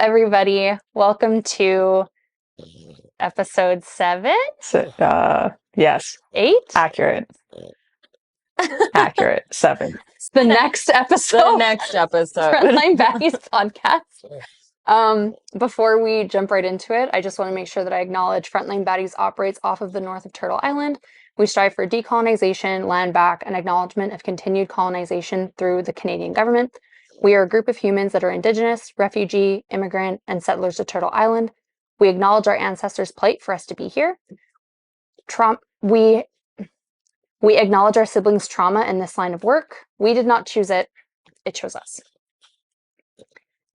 everybody. Welcome to episode 7, Yes, 8. accurate. Accurate. 7. It's the next episode. The next episode. Frontline Baddies podcast. Before we jump right into it, I just want to make sure that I acknowledge Frontline Baddies operates off of the north of Turtle Island. We strive for decolonization, land back, and acknowledgement of continued colonization through the Canadian government. We are a group of humans that are Indigenous, refugee, immigrant, and settlers to Turtle Island. We acknowledge our ancestors' plight for us to be here. We acknowledge our siblings' trauma in this line of work. We did not choose it. It chose us.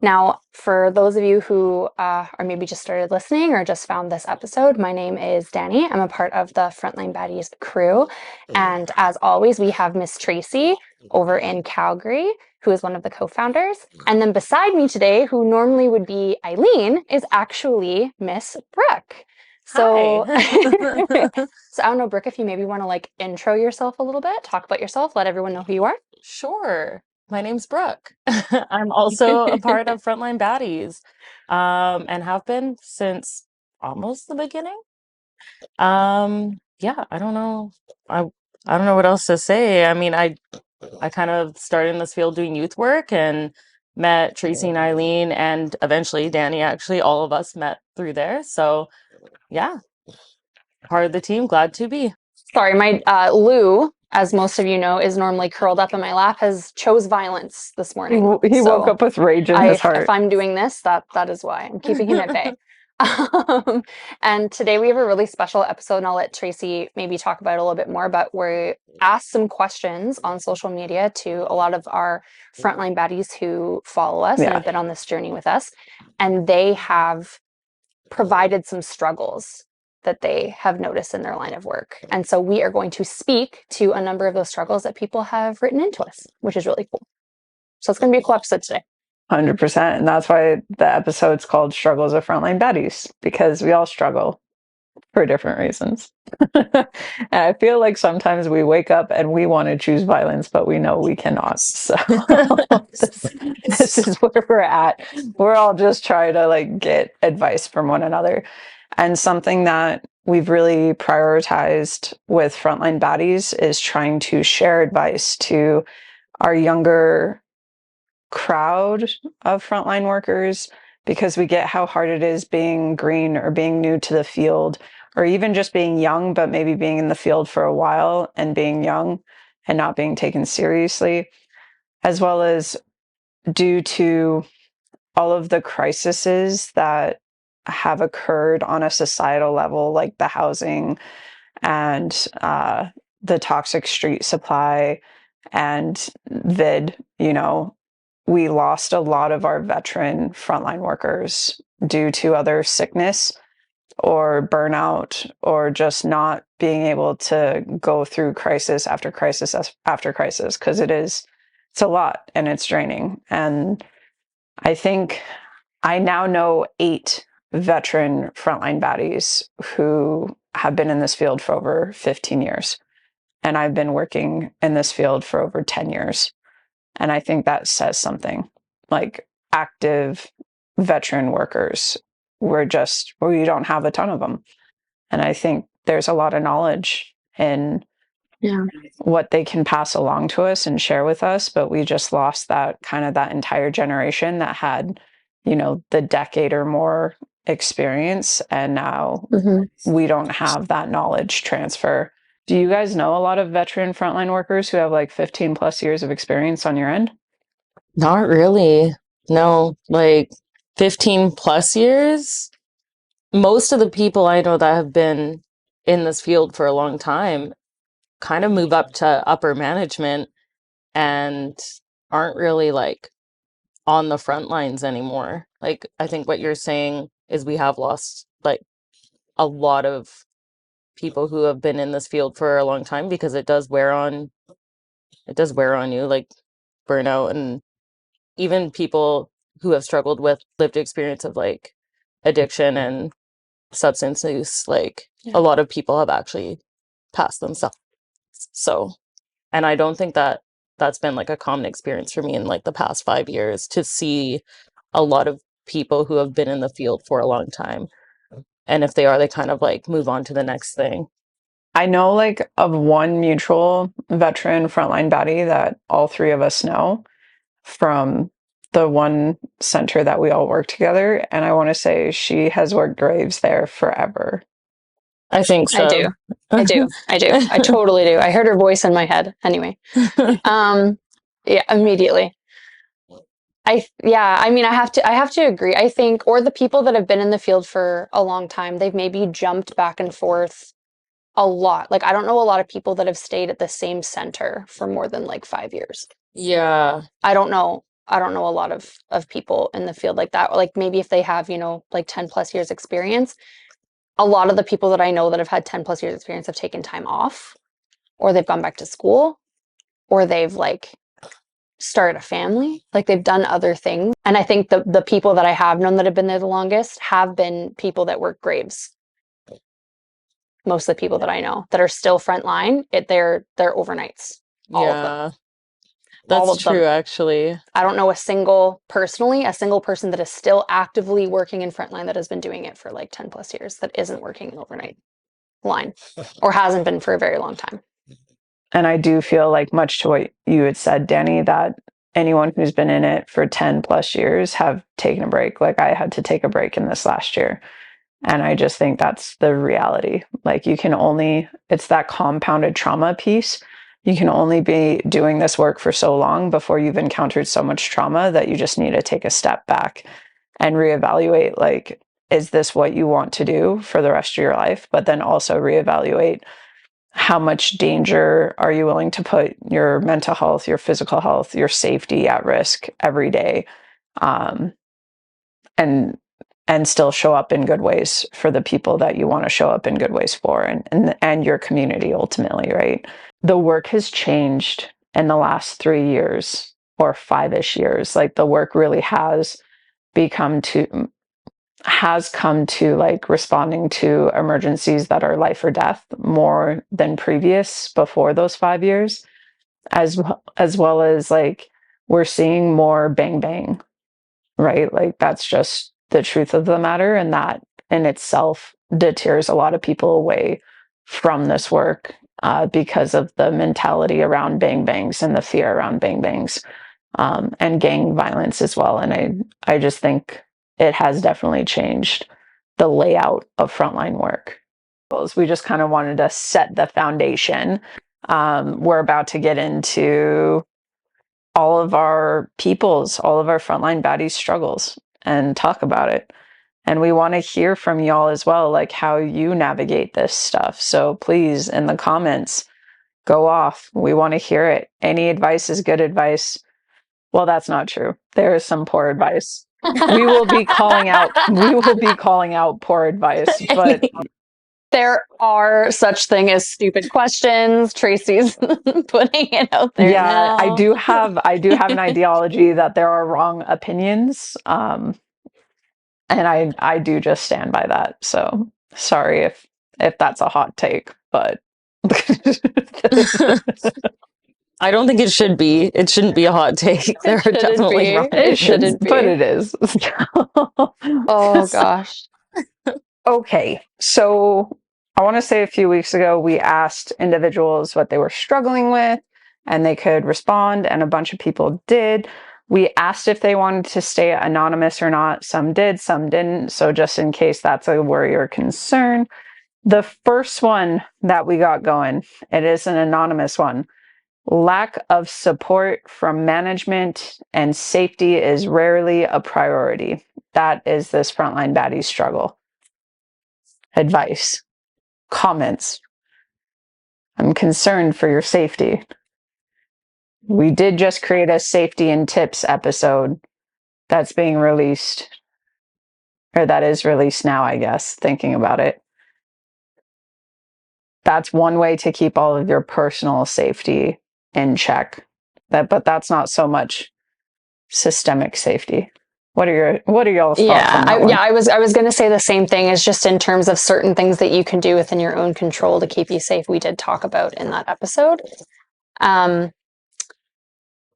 Now, for those of you who are maybe just started listening or just found this episode, my name is Danny. I'm a part of the Frontline Baddies crew. And as always, we have Miss Tracy over in Calgary, who is one of the co-founders. And then beside me today, who normally would be Eileen, is actually Miss Brooke. So, so I don't know, Brooke, if you maybe want to intro yourself a little bit, talk about yourself, let everyone know who you are. Sure. My name's Brooke. I'm also a part of Frontline Baddies, and have been since almost the beginning. Yeah, I don't know. I don't know what else to say. I mean, I kind of started in this field doing youth work and met Tracy and Eileen and eventually Danny. Actually, all of us met through there. So yeah, part of the team. Glad to be. Sorry, my Lou, as most of you know, is normally curled up in my lap, has chose violence this morning. He woke up with rage in his heart. If I'm doing this, that is why. I'm keeping him at bay. And today we have a really special episode, and I'll let Tracy maybe talk about it a little bit more, but we asked some questions on social media to a lot of our Frontline Baddies who follow us and have been on this journey with us, and they have provided some struggles that they have noticed in their line of work. And so we are going to speak to a number of those struggles that people have written into us, which is really cool. So it's going to be a cool episode today. 100%. And that's why the episode's called Struggles of Frontline Baddies, because we all struggle for different reasons. And I feel like sometimes we wake up and we want to choose violence, but we know we cannot. So this is where we're at. We're all just trying to get advice from one another. And something that we've really prioritized with Frontline Baddies is trying to share advice to our younger crowd of frontline workers, because we get how hard it is being green or being new to the field, or even just being young, but maybe being in the field for a while and being young and not being taken seriously, as well as due to all of the crises that have occurred on a societal level, like the housing and the toxic street supply and vid. We lost a lot of our veteran frontline workers due to other sickness or burnout, or just not being able to go through crisis after crisis after crisis, because it's a lot and it's draining. And I think I now know 8 veteran frontline baddies who have been in this field for over 15 years. And I've been working in this field for over 10 years. And I think that says something. Active veteran workers, we don't have a ton of them. And I think there's a lot of knowledge in what they can pass along to us and share with us. But we just lost that entire generation that had, the decade or more experience. And now we don't have that knowledge transfer. Do you guys know a lot of veteran frontline workers who have 15 plus years of experience on your end? Not really. No, 15 plus years. Most of the people I know that have been in this field for a long time kind of move up to upper management and aren't really on the front lines anymore. I think what you're saying is we have lost a lot of people who have been in this field for a long time, because it does wear on you, burnout, and even people who have struggled with lived experience of addiction and substance use. A lot of people have actually passed themselves. So, and I don't think that's been a common experience for me in the past 5 years, to see a lot of people who have been in the field for a long time. And if they are, they kind of like move on to the next thing. I know like of one mutual veteran frontline baddie that all three of us know from the one center that we all work together. And I want to say she has worked graves there forever. I think I do. so. I do. I do. I totally do. I heard her voice in my head. Anyway. Yeah, immediately. I mean, I have to agree. I think, or the people that have been in the field for a long time, they've maybe jumped back and forth a lot. Like, I don't know a lot of people that have stayed at the same center for more than like 5 years. Yeah. I don't know. I don't know a lot of people in the field like that. Like maybe if they have, like 10 plus years experience, a lot of the people that I know that have had 10 plus years experience have taken time off, or they've gone back to school, or they've like started a family, like they've done other things. And I think the people that I have known that have been there the longest have been people that work graves. Most of the people that I know that are still frontline, they're overnights. All of them. Yeah. All That's of them. true, actually. I don't know a single person that is still actively working in frontline that has been doing it for like 10 plus years that isn't working an overnight line or hasn't been for a very long time. And I do feel like, much to what you had said, Danny, that anyone who's been in it for 10 plus years have taken a break. Like I had to take a break in this last year. And I just think that's the reality. Like it's that compounded trauma piece. You can only be doing this work for so long before you've encountered so much trauma that you just need to take a step back and reevaluate, like, is this what you want to do for the rest of your life? But then also reevaluate, how much danger are you willing to put your mental health, your physical health, your safety at risk every day, and still show up in good ways for the people that you want to show up in good ways for, and your community ultimately, right? The work has changed in the last 3 years or 5-ish years. Like the work really has come to like responding to emergencies that are life or death more than previous before those 5 years, as well as like we're seeing more bang bang, right? Like that's just the truth of the matter, and that in itself deters a lot of people away from this work, because of the mentality around bang bangs and the fear around bang bangs, and gang violence as well. And I just think it has definitely changed the layout of frontline work. We just kind of wanted to set the foundation. We're about to get into all of our frontline baddies struggles and talk about it. And we want to hear from y'all as well, like how you navigate this stuff. So please, in the comments, go off. We want to hear it. Any advice is good advice. Well, that's not true. There is some poor advice. We will be calling out poor advice, but there are such thing as stupid questions. Tracy's putting it out there. Yeah, now. I do have an ideology that there are wrong opinions. And I do just stand by that. So sorry if that's a hot take, but I don't think it should be. It shouldn't be a hot take. There are definitely wrong. It shouldn't be. But it is. Oh gosh. Okay, so I want to say a few weeks ago, we asked individuals what they were struggling with, and they could respond, and a bunch of people did. We asked if they wanted to stay anonymous or not. Some did, some didn't. So just in case that's a worry or concern, the first one that we got going, it is an anonymous one. Lack of support from management and safety is rarely a priority. That is this frontline baddie struggle. Advice, comments. I'm concerned for your safety. We did just create a safety and tips episode that's being released, or that is released now, I guess, thinking about it. That's one way to keep all of your personal safety in check. But that's not so much systemic safety. What are y'all's thoughts on that one? I was going to say the same thing. Is just in terms of certain things that you can do within your own control to keep you safe. We did talk about in that episode.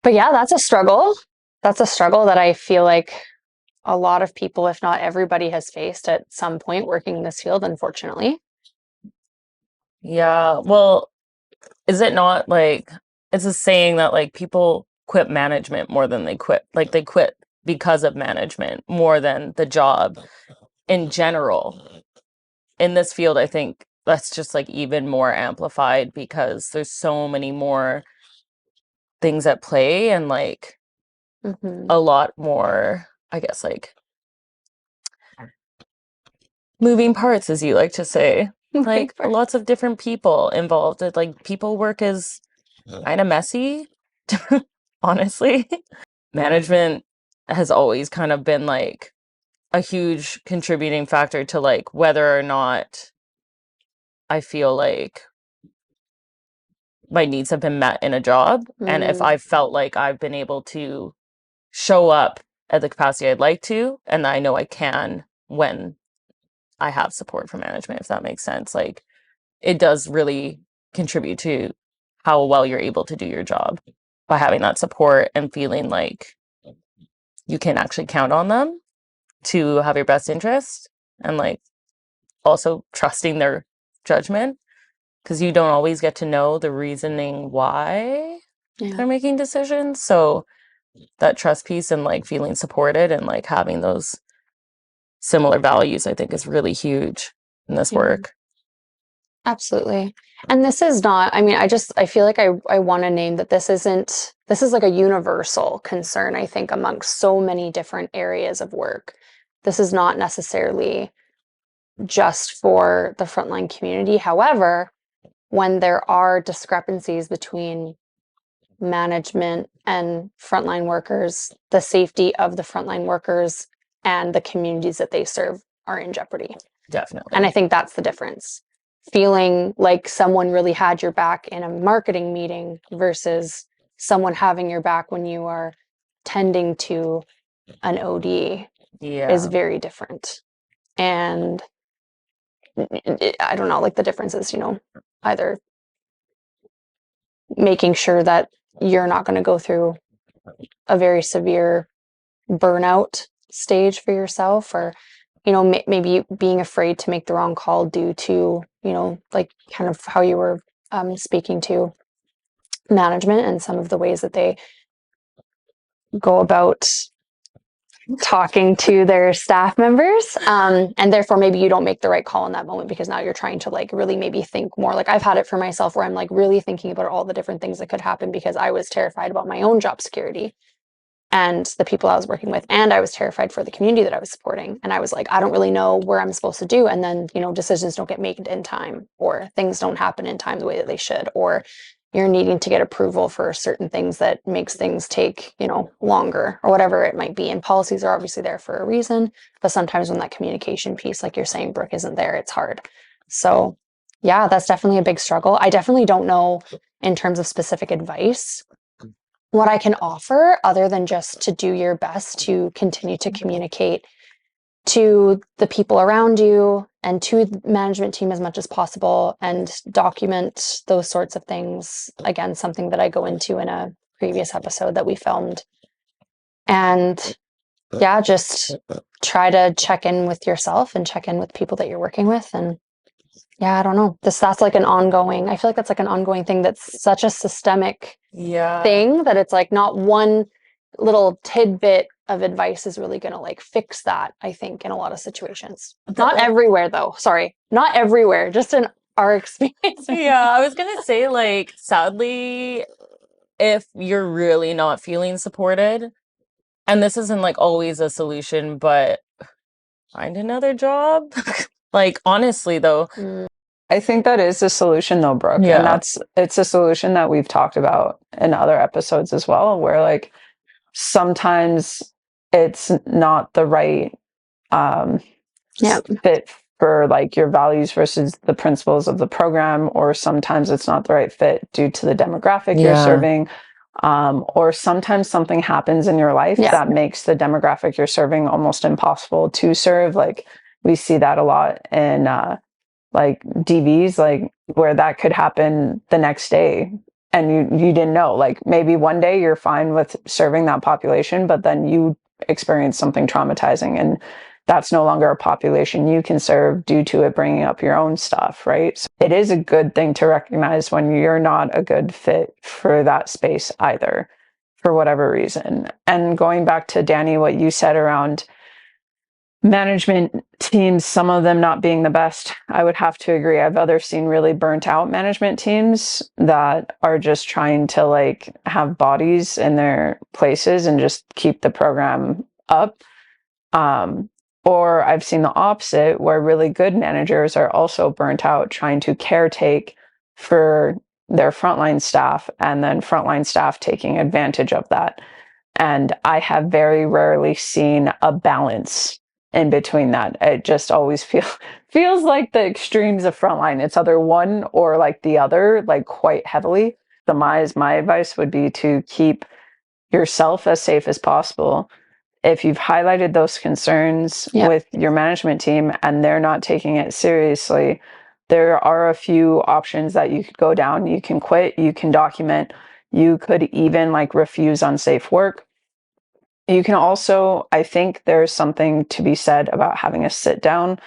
But yeah, that's a struggle. That's a struggle that I feel like a lot of people, if not everybody, has faced at some point working in this field, unfortunately. Yeah. Well, is it not like it's a saying that like people quit management more than they quit, like they quit because of management more than the job in general. In this field, I think that's just like even more amplified because there's so many more things at play and like Mm-hmm. a lot more, I guess, like moving parts, as you like to say. Like lots of different people involved. Like people work is kind of messy, honestly. Management has always kind of been like a huge contributing factor to like whether or not I feel like my needs have been met in a job. And if I felt like I've been able to show up at the capacity I'd like to, and I know I can when I have support from management, if that makes sense. Like it does really contribute to how well you're able to do your job by having that support and feeling like you can actually count on them to have your best interest and like also trusting their judgment because you don't always get to know the reasoning why they're making decisions. So that trust piece and like feeling supported and like having those similar values, I think is really huge in this work. Absolutely. And this is not, I mean, I feel like I want to name that this is like a universal concern, I think, amongst so many different areas of work. This is not necessarily just for the frontline community. However, when there are discrepancies between management and frontline workers, the safety of the frontline workers and the communities that they serve are in jeopardy. Definitely. And I think that's the difference. Feeling like someone really had your back in a marketing meeting versus someone having your back when you are tending to an OD is very different. And I don't know, like the difference is, either making sure that you're not going to go through a very severe burnout stage for yourself, or maybe being afraid to make the wrong call due to like kind of how you were speaking to management and some of the ways that they go about talking to their staff members, and therefore maybe you don't make the right call in that moment because now you're trying to like really maybe think more. Like I've had it for myself where I'm like really thinking about all the different things that could happen because I was terrified about my own job security and the people I was working with, and I was terrified for the community that I was supporting. And I was like, I don't really know where I'm supposed to do. And then, decisions don't get made in time, or things don't happen in time the way that they should, or you're needing to get approval for certain things that makes things take, longer, or whatever it might be. And policies are obviously there for a reason, but sometimes when that communication piece, like you're saying, Brooke, isn't there, it's hard. So yeah, that's definitely a big struggle. I definitely don't know in terms of specific advice what I can offer other than just to do your best to continue to communicate to the people around you and to the management team as much as possible and document those sorts of things. Again, something that I go into in a previous episode that we filmed. And yeah, just try to check in with yourself and check in with people that you're working with. And yeah, I don't know. That's like an ongoing, I feel like that's like an ongoing thing that's such a systemic thing that it's like not one little tidbit of advice is really going to like fix that, I think, in a lot of situations. Not everywhere though. Sorry. Not everywhere, just in our experience. Yeah, I was gonna say, like, sadly, if you're really not feeling supported, and this isn't like always a solution, but find another job. Like, honestly, though. I think that is the solution though, Brooke. Yeah. And it's a solution that we've talked about in other episodes as well, where like sometimes it's not the right fit for like your values versus the principles of the program, or sometimes it's not the right fit due to the demographic you're serving. Or sometimes something happens in your life that makes the demographic you're serving almost impossible to serve. Like we see that a lot in like DVs, like where that could happen the next day and you didn't know. Like maybe one day you're fine with serving that population, but then you experienced something traumatizing, and that's no longer a population you can serve due to it bringing up your own stuff, right? So it is a good thing to recognize when you're not a good fit for that space either, for whatever reason. And going back to Danny, what you said around management teams, some of them not being the best, I would have to agree. I've seen really burnt out management teams that are just trying to like have bodies in their places and just keep the program up. Or I've seen the opposite, where really good managers are also burnt out trying to caretake for their frontline staff, and then frontline staff taking advantage of that. And I have very rarely seen a balance in between that. It just always feels like the extremes of frontline. It's either one or like the other, like quite heavily. My advice would be to keep yourself as safe as possible. If you've highlighted those concerns with your management team and they're not taking it seriously, there are a few options that you could go down. You can quit, you can document, you could even like refuse unsafe work. You can also, I think there's something to be said about having a sit down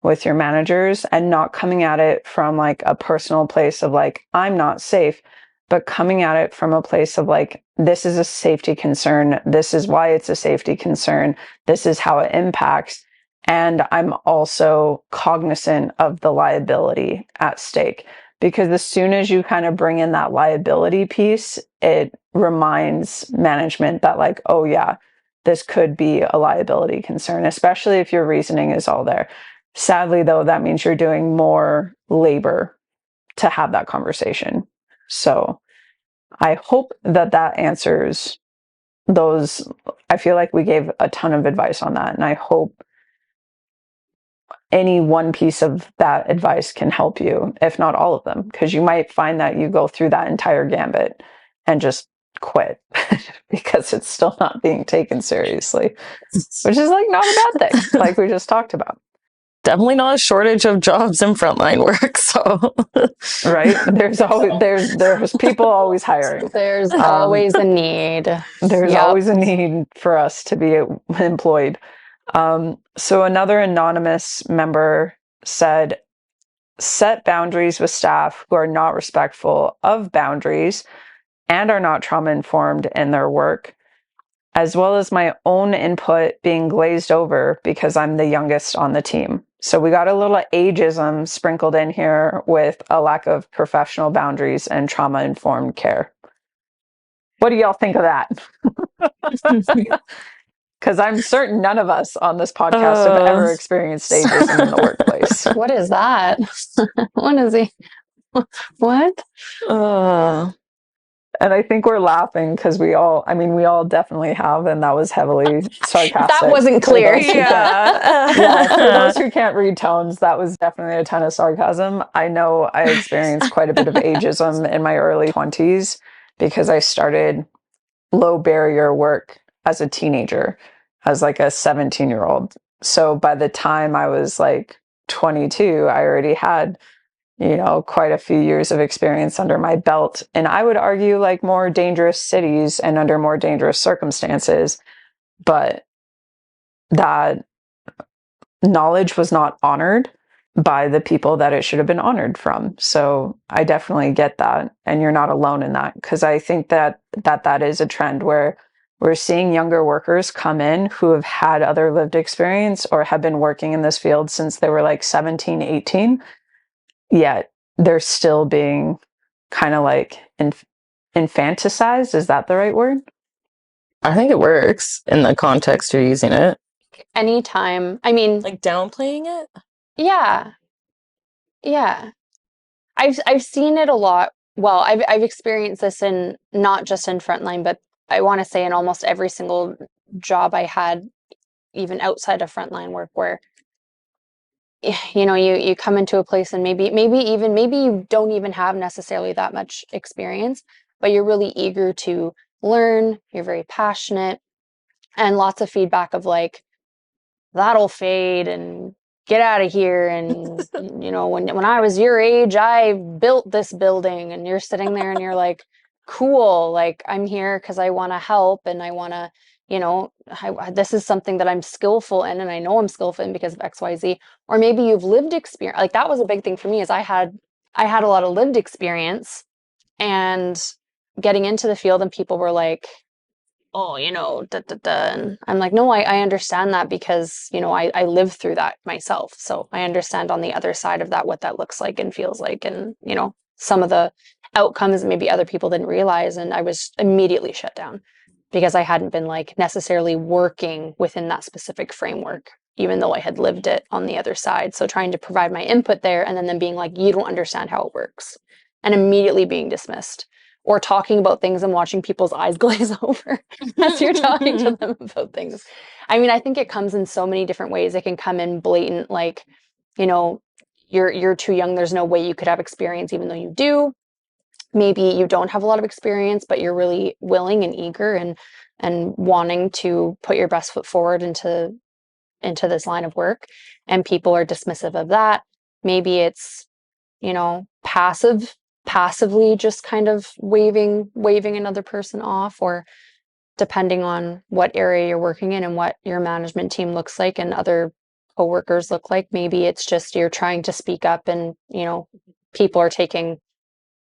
with your managers and not coming at it from like a personal place of like, I'm not safe, but coming at it from a place of like, this is a safety concern. This is why it's a safety concern. This is how it impacts. And I'm also cognizant of the liability at stake, because as soon as you kind of bring in that liability piece, it reminds management that like, oh yeah, this could be a liability concern, especially if your reasoning is all there. Sadly, though, that means you're doing more labor to have that conversation. So I hope that that answers those. I feel like we gave a ton of advice on that, and I hope any one piece of that advice can help you, if not all of them, because you might find that you go through that entire gambit and just quit because it's still not being taken seriously, which is like not a bad thing, like we just talked about. Definitely not a shortage of jobs in frontline work. So, right, there's people always hiring. There's always a need. There's always a need for us to be employed. So another anonymous member said, set boundaries with staff who are not respectful of boundaries and are not trauma informed in their work, as well as my own input being glazed over because I'm the youngest on the team. So we got a little ageism sprinkled in here with a lack of professional boundaries and trauma informed care. What do y'all think of that? Because I'm certain none of us on this podcast have ever experienced ageism in the workplace. What is that? What is he? What? And I think we're laughing because we all definitely have, and that was heavily sarcastic. That wasn't clear. Yeah, for those who can't read tones, that was definitely a ton of sarcasm. I know I experienced quite a bit of ageism in my early 20s because I started low barrier work as a teenager, as like a 17-year-old. So by the time I was like 22, I already had, quite a few years of experience under my belt. And I would argue like more dangerous cities and under more dangerous circumstances. But that knowledge was not honored by the people that it should have been honored from. So I definitely get that. And you're not alone in that, because I think that is a trend where we're seeing younger workers come in who have had other lived experience or have been working in this field since they were like 17, 18. Yet they're still being kind of like infanticized. Is that the right word? I think it works in the context you're using it. Anytime. I mean, like downplaying it? Yeah. Yeah. I've seen it a lot. Well, I've experienced this in not just in frontline, but I want to say in almost every single job I had, even outside of frontline work, where you come into a place and maybe you don't even have necessarily that much experience, but you're really eager to learn, you're very passionate, and lots of feedback of like, that'll fade and get out of here, and when I was your age I built this building, and you're sitting there and you're like, cool, like I'm here because I want to help and I want to this is something that I'm skillful in, and I know I'm skillful in because of XYZ. Or maybe you've lived experience. Like that was a big thing for me, is I had a lot of lived experience, and getting into the field, and people were like, oh, da, da, da. And I'm like, no, I understand that because, I lived through that myself. So I understand on the other side of that, what that looks like and feels like. And, some of the outcomes maybe other people didn't realize. And I was immediately shut down because I hadn't been like necessarily working within that specific framework, even though I had lived it on the other side. So trying to provide my input there, and then them being like, you don't understand how it works, and immediately being dismissed, or talking about things and watching people's eyes glaze over as you're talking to them about things. I mean, I think it comes in so many different ways. It can come in blatant, like, you're too young, there's no way you could have experience, even though you do. Maybe you don't have a lot of experience, but you're really willing and eager and wanting to put your best foot forward into this line of work, and people are dismissive of that. Maybe it's, passively just kind of waving another person off, or depending on what area you're working in and what your management team looks like and other coworkers look like. Maybe it's just you're trying to speak up, and, people are taking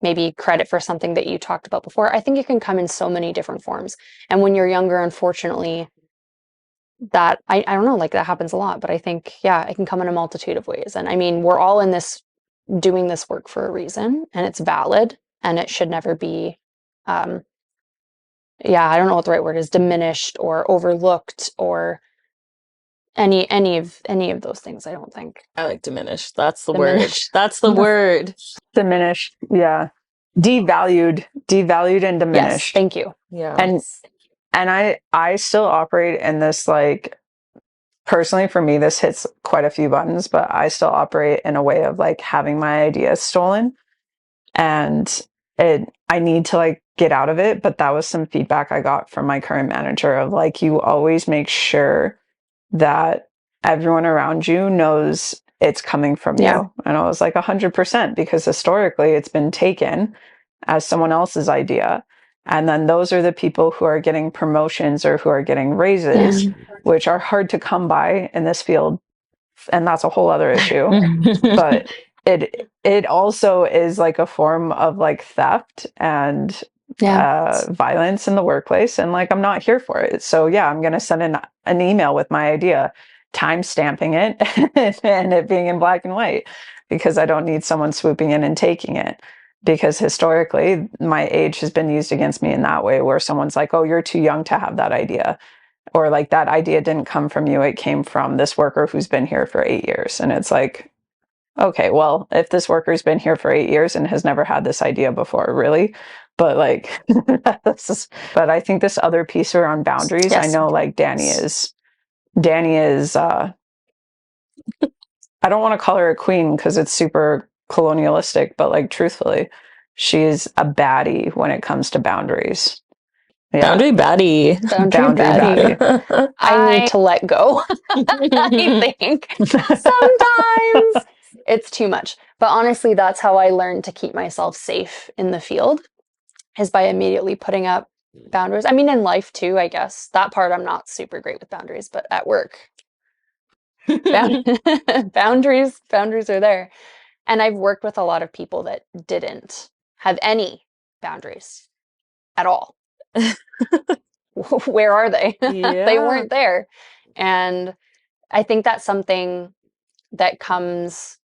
maybe credit for something that you talked about before. I think it can come in so many different forms. And when you're younger, unfortunately, that I don't know, like that happens a lot, but I think, yeah, it can come in a multitude of ways. And I mean, we're all in this doing this work for a reason, and it's valid, and it should never be, yeah, I don't know what the right word is, diminished or overlooked, or any of those things. I don't think. I like diminished. That's the word. Diminished. That's the word. Diminished. Yeah. Devalued and Yes, diminished. thank you. Yeah. And I still operate in this, like, personally for me, this hits quite a few buttons, but I still operate in a way of like having my ideas stolen, and I need to like get out of it. But that was some feedback I got from my current manager of like, you always make sure that everyone around you knows it's coming from Yeah. you. And I was like, 100%, because historically it's been taken as someone else's idea. And then those are the people who are getting promotions or who are getting raises, which are hard to come by in this field. And that's a whole other issue. But it also is like a form of like theft and violence in the workplace. And like, I'm not here for it. So yeah, I'm going to send an email with my idea, time stamping it and it being in black and white, because I don't need someone swooping in and taking it. Because historically, my age has been used against me in that way, where someone's like, oh, you're too young to have that idea. Or like, that idea didn't come from you. It came from this worker who's been here for 8 years. And it's like, okay, well, if this worker's been here for 8 years and has never had this idea before, really? But like, but I think this other piece around boundaries, Yes. I know like Danny is, I don't want to call her a queen because it's super colonialistic, but like, truthfully, she's a baddie when it comes to boundaries. Yeah. Boundary baddie. Boundary baddie. I need to let go. I think sometimes it's too much. But honestly, that's how I learned to keep myself safe in the field, is by immediately putting up boundaries. I mean, in life too, I guess. That part I'm not super great with boundaries, but at work, boundaries are there. And I've worked with a lot of people that didn't have any boundaries at all. Where are they? Yeah. They weren't there. And I think that's something that comes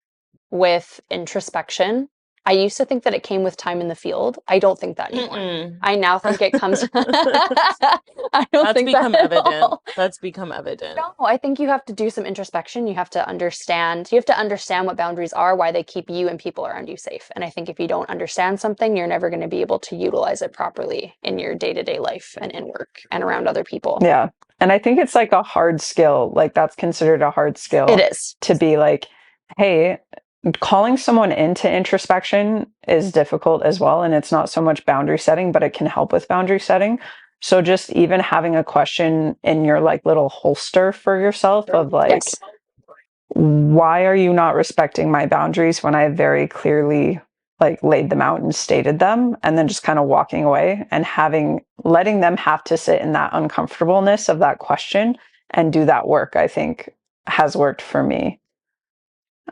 with introspection. I used to think that it came with time in the field. I don't think that anymore. I now think it comes. I don't That's think become that evident. That's become evident. No, I think you have to do some introspection. You have to understand what boundaries are, why they keep you and people around you safe. And I think if you don't understand something, you're never going to be able to utilize it properly in your day-to-day life and in work and around other people. Yeah. And I think it's like a hard skill. Like, that's considered a hard skill. It is. To be like, hey, calling someone into introspection is difficult as well. And it's not so much boundary setting, but it can help with boundary setting. So just even having a question in your like little holster for yourself of like, why are you not respecting my boundaries when I very clearly like laid them out and stated them, and then just kind of walking away and letting them have to sit in that uncomfortableness of that question and do that work, I think has worked for me,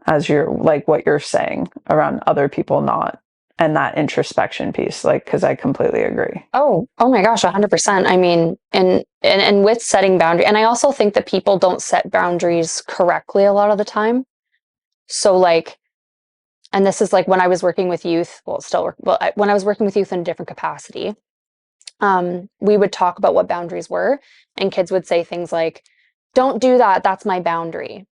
as you're like what you're saying around other people not, and that introspection piece, like, because I completely agree. Oh my gosh, 100%. I mean, and with setting boundary, and I also think that people don't set boundaries correctly a lot of the time. So like, and this is like when I was working with youth, well, still work, well, when I was working with youth in a different capacity, we would talk about what boundaries were, and kids would say things like, "Don't do that. That's my boundary."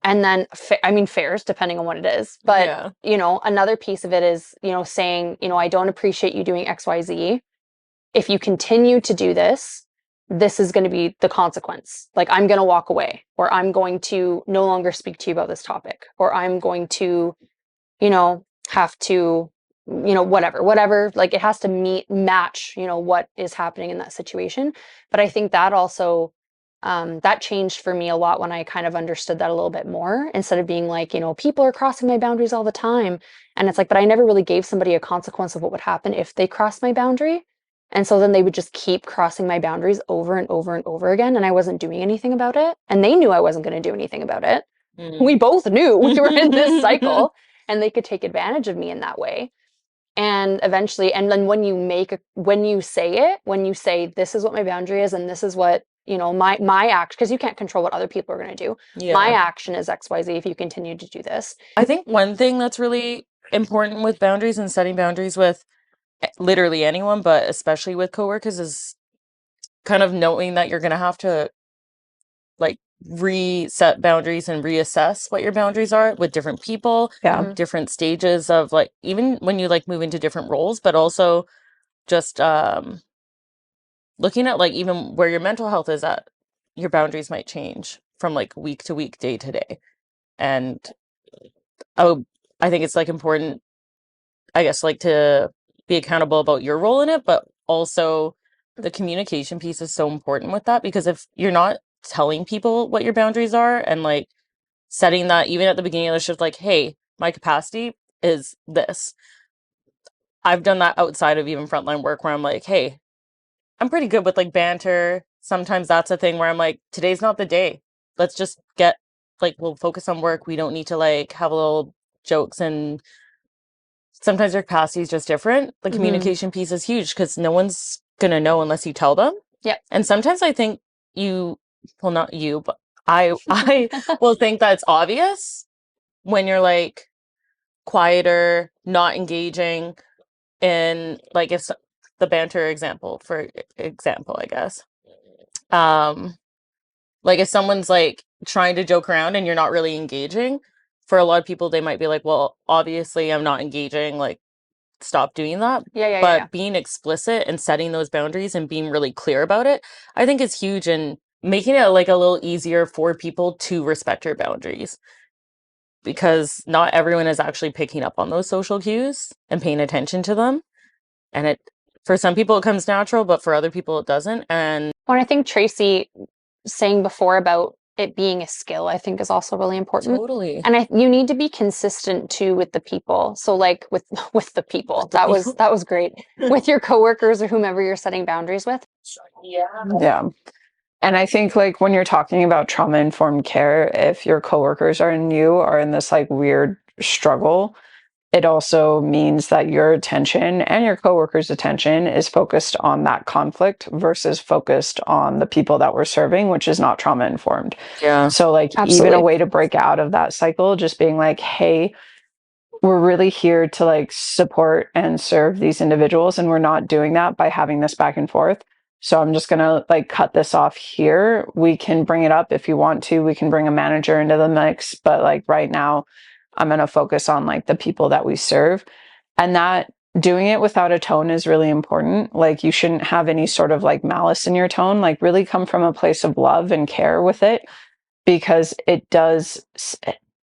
And then, I mean, fairs, depending on what it is. But, Yeah. another piece of it is, saying, I don't appreciate you doing XYZ. If you continue to do this, this is going to be the consequence. Like, I'm going to walk away, or I'm going to no longer speak to you about this topic, or I'm going to, have to, whatever. Like, it has to match, what is happening in that situation. But I think that also, that changed for me a lot when I kind of understood that a little bit more, instead of being like, people are crossing my boundaries all the time. And it's like, but I never really gave somebody a consequence of what would happen if they crossed my boundary. And so then they would just keep crossing my boundaries over and over and over again. And I wasn't doing anything about it. And they knew I wasn't going to do anything about it. We both knew we were in this cycle, and they could take advantage of me in that way. And eventually, and then when you say this is what my boundary is, and this is what, my act, because you can't control what other people are going to do. Yeah. My action is XYZ if you continue to do this. I think one thing that's really important with boundaries and setting boundaries with literally anyone, but especially with coworkers, is kind of knowing that you're going to have to like reset boundaries and reassess what your boundaries are with different people, Yeah. different stages of like, even when you like move into different roles, but also just looking at like even where your mental health is at, your boundaries might change from like week to week, day to day. And I think it's like important, I guess, like to be accountable about your role in it, but also the communication piece is so important with that, because if you're not telling people what your boundaries are and like setting that even at the beginning of the shift, like, hey, my capacity is this. I've done that outside of even frontline work where I'm like, hey, I'm pretty good with like banter. Sometimes that's a thing where I'm like, today's not the day. Let's just we'll focus on work. We don't need to like have little jokes, and sometimes your capacity is just different. The communication piece is huge because no one's going to know unless you tell them. Yep. And sometimes I think not you, but I will think that it's obvious when you're like quieter, not engaging in like if the banter example, for example, I guess. Like if someone's like trying to joke around and you're not really engaging, for a lot of people, they might be like, well, obviously I'm not engaging, like stop doing that. But being explicit and setting those boundaries and being really clear about it, I think is huge, and making it like a little easier for people to respect your boundaries, because not everyone is actually picking up on those social cues and paying attention to them. And it, for some people it comes natural, but for other people it doesn't. And I think Tracy saying before about it being a skill, I think is also really important. Totally. And you need to be consistent too with the people. So like with the people, that was great. With your coworkers or whomever you're setting boundaries with. Yeah. And I think like when you're talking about trauma-informed care, if your coworkers and you are in this like weird struggle, it also means that your attention and your coworkers' attention is focused on that conflict versus focused on the people that we're serving, which is not trauma-informed. Yeah. So like Absolutely. even a way to break out of that cycle, just being like, hey, we're really here to like support and serve these individuals, and we're not doing that by having this back and forth. So I'm just going to like cut this off here. We can bring it up if you want to. We can bring a manager into the mix, but like right now I'm going to focus on like the people that we serve. And that doing it without a tone is really important. Like you shouldn't have any sort of like malice in your tone, like really come from a place of love and care with it, because it does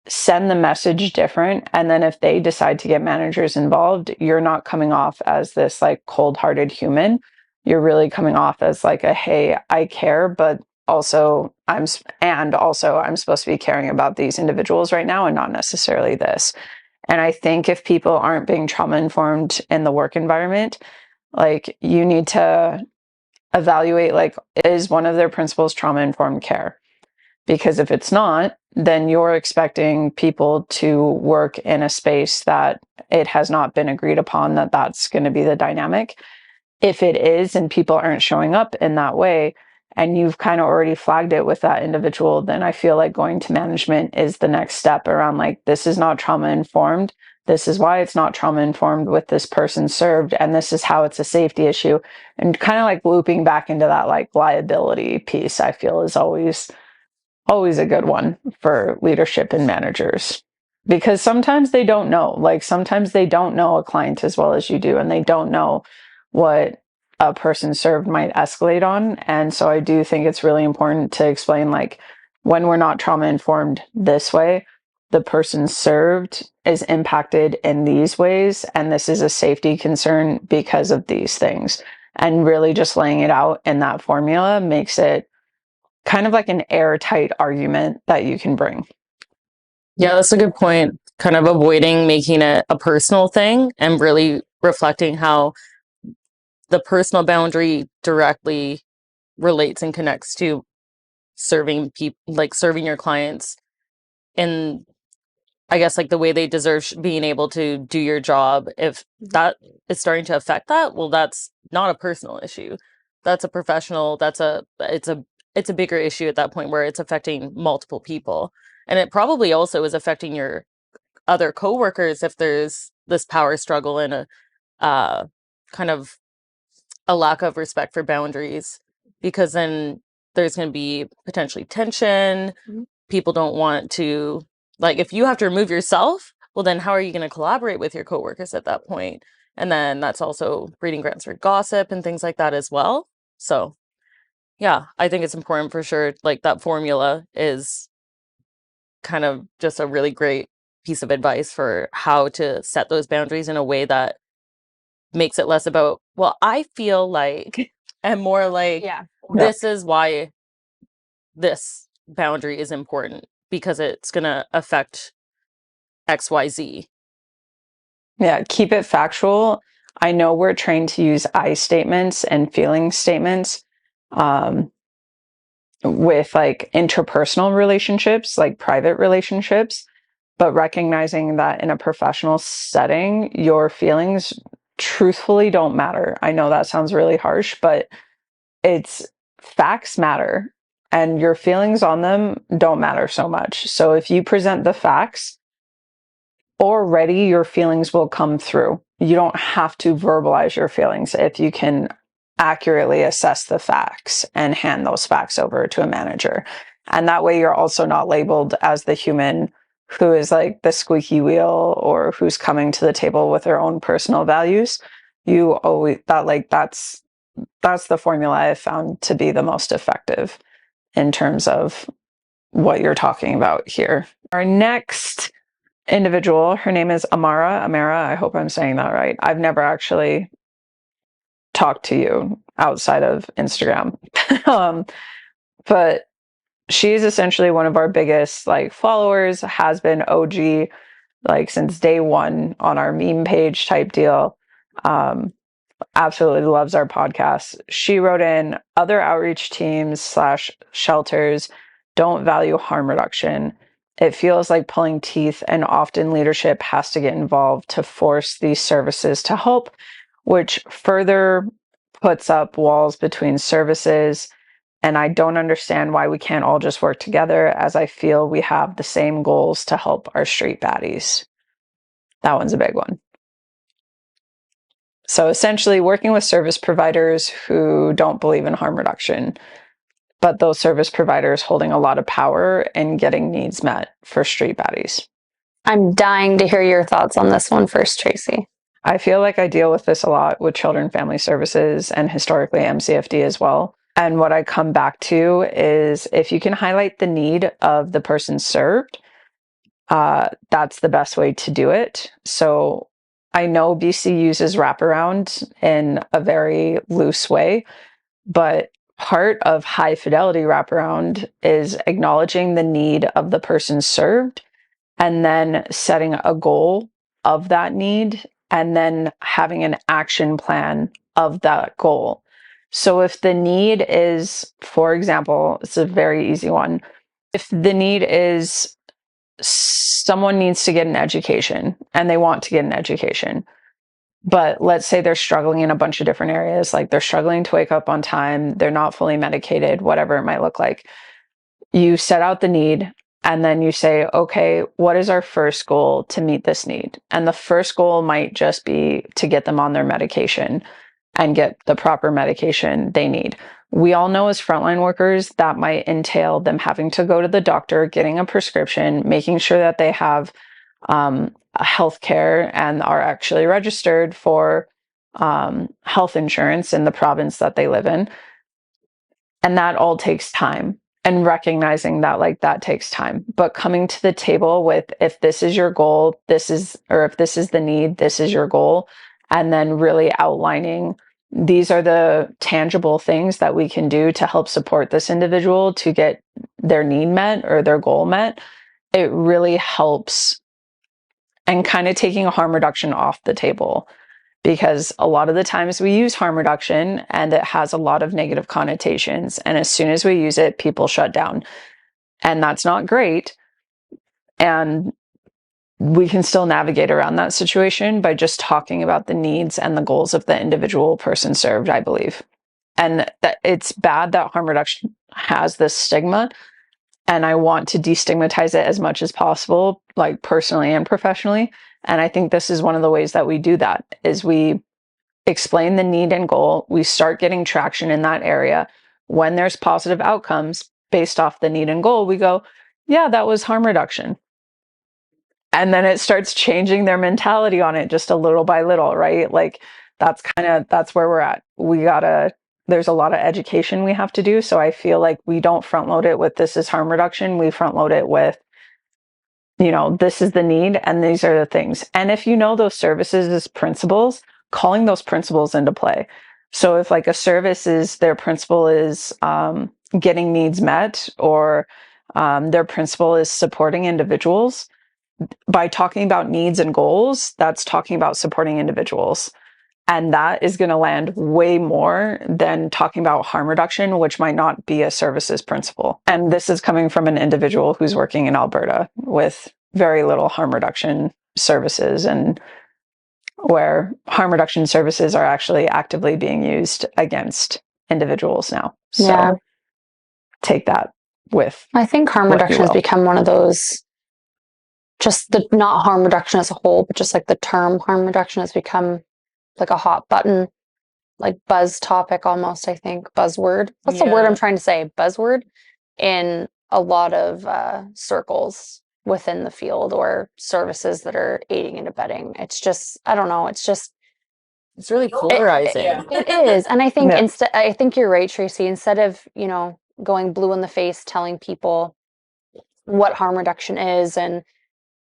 send the message different. And then if they decide to get managers involved, you're not coming off as this like cold-hearted human. You're really coming off as like a, hey, I care, but also I'm supposed to be caring about these individuals right now and not necessarily this. And I think if people aren't being trauma informed in the work environment, like you need to evaluate, like, is one of their principles trauma informed care? Because if it's not, then you're expecting people to work in a space that it has not been agreed upon that that's going to be the dynamic. If it is, and people aren't showing up in that way, and you've kind of already flagged it with that individual, then I feel like going to management is the next step around, like, this is not trauma informed. This is why it's not trauma informed with this person served. And this is how it's a safety issue. And kind of like looping back into that like liability piece, I feel is always a good one for leadership and managers, because sometimes they don't know, like sometimes they don't know a client as well as you do, and they don't know what a person served might escalate on. And so I do think it's really important to explain, like, when we're not trauma informed this way, the person served is impacted in these ways, and this is a safety concern because of these things. And really just laying it out in that formula makes it kind of like an airtight argument that you can bring. Yeah, that's a good point. Kind of avoiding making it a personal thing and really reflecting how the personal boundary directly relates and connects to serving people, like serving your clients in, I guess, like the way they deserve, being able to do your job. If that is starting to affect that, well, that's not a personal issue. That's a professional, it's a bigger issue at that point where it's affecting multiple people. And it probably also is affecting your other coworkers if there's this power struggle and a kind of a lack of respect for boundaries, because then there's going to be potentially tension. People don't want to, like, if you have to remove yourself, well, then how are you going to collaborate with your coworkers at that point? And then that's also breeding grounds for gossip and things like that as well. So, yeah, I think it's important for sure. Like, that formula is kind of just a really great piece of advice for how to set those boundaries in a way that makes it less about, well, I feel like, and more like, Yeah. this is why this boundary is important, because it's going to affect XYZ. Yeah, keep it factual. I know we're trained to use I statements and feeling statements with like interpersonal relationships, like private relationships, but recognizing that in a professional setting, your feelings truthfully don't matter. I know that sounds really harsh, but it's facts matter, and your feelings on them don't matter so much. So if you present the facts, already your feelings will come through. You don't have to verbalize your feelings if you can accurately assess the facts and hand those facts over to a manager. And that way you're also not labeled as the human who is like the squeaky wheel, or who's coming to the table with their own personal values. You always, that's the formula I've found to be the most effective in terms of what you're talking about here. Our next individual, her name is Amara, I hope I'm saying that right. I've never actually talked to you outside of Instagram. But she's essentially one of our biggest like followers, has been OG like since day one on our meme page type deal. Absolutely loves our podcast. She wrote in, other outreach teams slash shelters don't value harm reduction. It feels like pulling teeth, and often leadership has to get involved to force these services to help, which further puts up walls between services. And I don't understand why we can't all just work together, as I feel we have the same goals to help our street baddies. That one's a big one. So essentially working with service providers who don't believe in harm reduction, but those service providers holding a lot of power and getting needs met for street baddies. I'm dying to hear your thoughts on this one first, Tracy. I feel like I deal with this a lot with Children and Family Services and historically MCFD as well. And what I come back to is, if you can highlight the need of the person served, that's the best way to do it. So I know BC uses wraparound in a very loose way, but part of high fidelity wraparound is acknowledging the need of the person served and then setting a goal of that need and then having an action plan of that goal. So if the need is, for example, it's a very easy one. If the need is someone needs to get an education and they want to get an education, but let's say they're struggling in a bunch of different areas, like they're struggling to wake up on time, they're not fully medicated, whatever it might look like. You set out the need and then you say, okay, what is our first goal to meet this need? And the first goal might just be to get them on their medication and get the proper medication they need. We all know as frontline workers that might entail them having to go to the doctor, getting a prescription, making sure that they have health care and are actually registered for health insurance in the province that they live in. And that all takes time, and recognizing that like that takes time, but coming to the table with, if this is your goal, this is, or if this is the need, this is your goal. And then really outlining, these are the tangible things that we can do to help support this individual to get their need met or their goal met. It really helps, and kind of taking harm reduction off the table. Because a lot of the times we use harm reduction and it has a lot of negative connotations. And as soon as we use it, people shut down. And that's not great. And we can still navigate around that situation by just talking about the needs and the goals of the individual person served, I believe. And that it's bad that harm reduction has this stigma. And I want to destigmatize it as much as possible, like personally and professionally. And I think this is one of the ways that we do that, is we explain the need and goal. We start getting traction in that area. When there's positive outcomes based off the need and goal, we go, yeah, that was harm reduction. And then it starts changing their mentality on it just a little by little, right? Like that's where we're at. There's a lot of education we have to do. So I feel like we don't front load it with, this is harm reduction. We front load it with, this is the need and these are the things. And if you know those services as principles, calling those principles into play. So if like a service is, their principle is getting needs met, or their principle is supporting individuals, by talking about needs and goals, that's talking about supporting individuals. And that is going to land way more than talking about harm reduction, which might not be a services principle. And this is coming from an individual who's working in Alberta with very little harm reduction services, and where harm reduction services are actually actively being used against individuals now. So Yeah. take that with, I think harm what you reduction has will. become one of those, just the, not harm reduction as a whole, but just like the term harm reduction has become like a hot button, like buzz topic almost, I think. Buzzword. What's the word I'm trying to say? Buzzword in a lot of circles within the field, or services that are aiding and abetting. It's just, I don't know. It's just, It's really polarizing. it is. And I think Yeah. I think you're right, Tracy. Instead of, going blue in the face, telling people what harm reduction is, and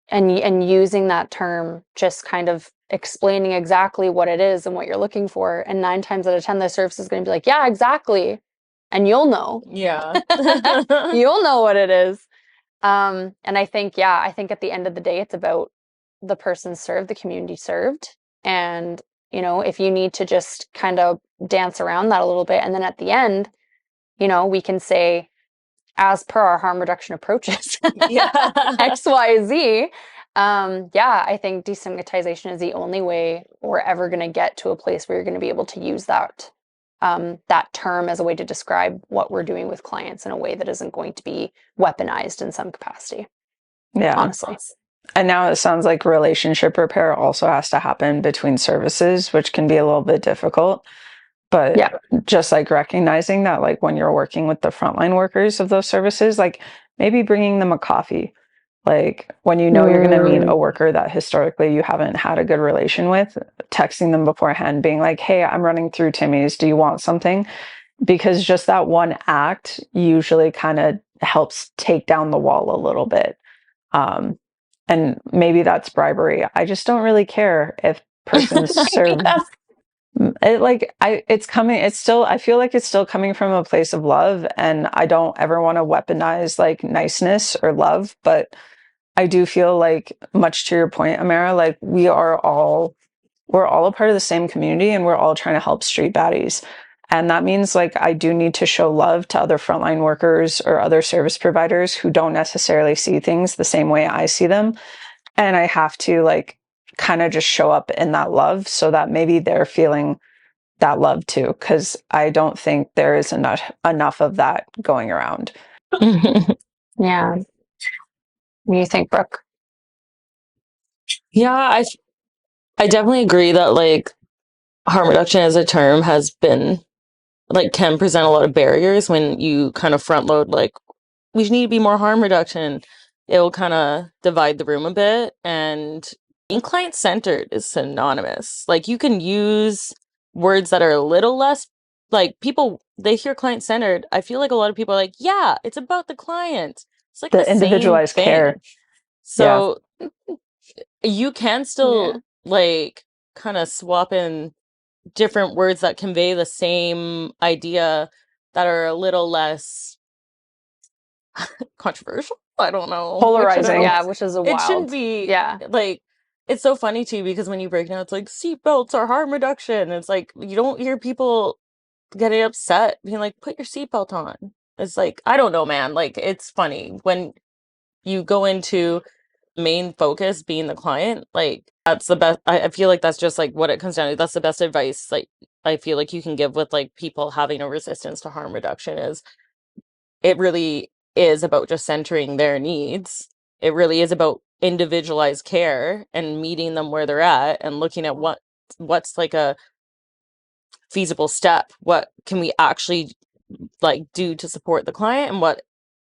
using that term, just kind of explaining exactly what it is and what you're looking for. And 9 times out of 10, the service is going to be like, yeah, exactly. And you'll know. Yeah. You'll know what it is. And I think at the end of the day, it's about the person served, the community served. And, if you need to just kind of dance around that a little bit. And then at the end, we can say, as per our harm reduction approaches, Yeah. X, Y, Z. I think destigmatization is the only way we're ever going to get to a place where you're going to be able to use that term as a way to describe what we're doing with clients in a way that isn't going to be weaponized in some capacity. Yeah. Honestly. And now it sounds like relationship repair also has to happen between services, which can be a little bit difficult. But Yeah. just like recognizing that, like when you're working with the frontline workers of those services, like maybe bringing them a coffee. Like when you're going to meet a worker that historically you haven't had a good relation with, texting them beforehand, being like, hey, I'm running through Timmy's. Do you want something? Because just that one act usually kind of helps take down the wall a little bit. And maybe that's bribery. I just don't really care if persons serve. I feel like it's still coming from a place of love, and I don't ever want to weaponize like niceness or love, but I do feel like, much to your point, Amara, like we're all a part of the same community and we're all trying to help street baddies. And that means like I do need to show love to other frontline workers or other service providers who don't necessarily see things the same way I see them. And I have to like kind of just show up in that love so that maybe they're feeling that love too. Cause I don't think there is enough of that going around. Yeah. What do you think, Brooke? Yeah, I definitely agree that like harm reduction as a term has been like can present a lot of barriers when you kind of front load like we need to be more harm reduction. It will kind of divide the room a bit, and being client centered is synonymous. Like you can use words that are a little less like people they hear client centered. I feel like a lot of people are like, yeah, it's about the client. It's like the The same individualized thing. care. Yeah. So you can Yeah. still like kind of swap in different words that convey the same idea that are a little less controversial. I don't know. Which I don't know. Polarizing. Yeah, which is a It shouldn't wild. be Yeah. like it's so funny too because when you break down, it's like seatbelts are harm reduction. It's like you don't hear people getting upset, being like, "Put your seatbelt on." It's like I don't know, man. Like it's funny when you go into main focus being the client. Like that's the best. I feel like that's just like what it comes down to. That's the best advice. Like I feel like you can give with like people having a resistance to harm reduction is it really is about just centering their needs. It really is about individualized care and meeting them where they're at and looking at what's like a feasible step. What can we actually like do to support the client and what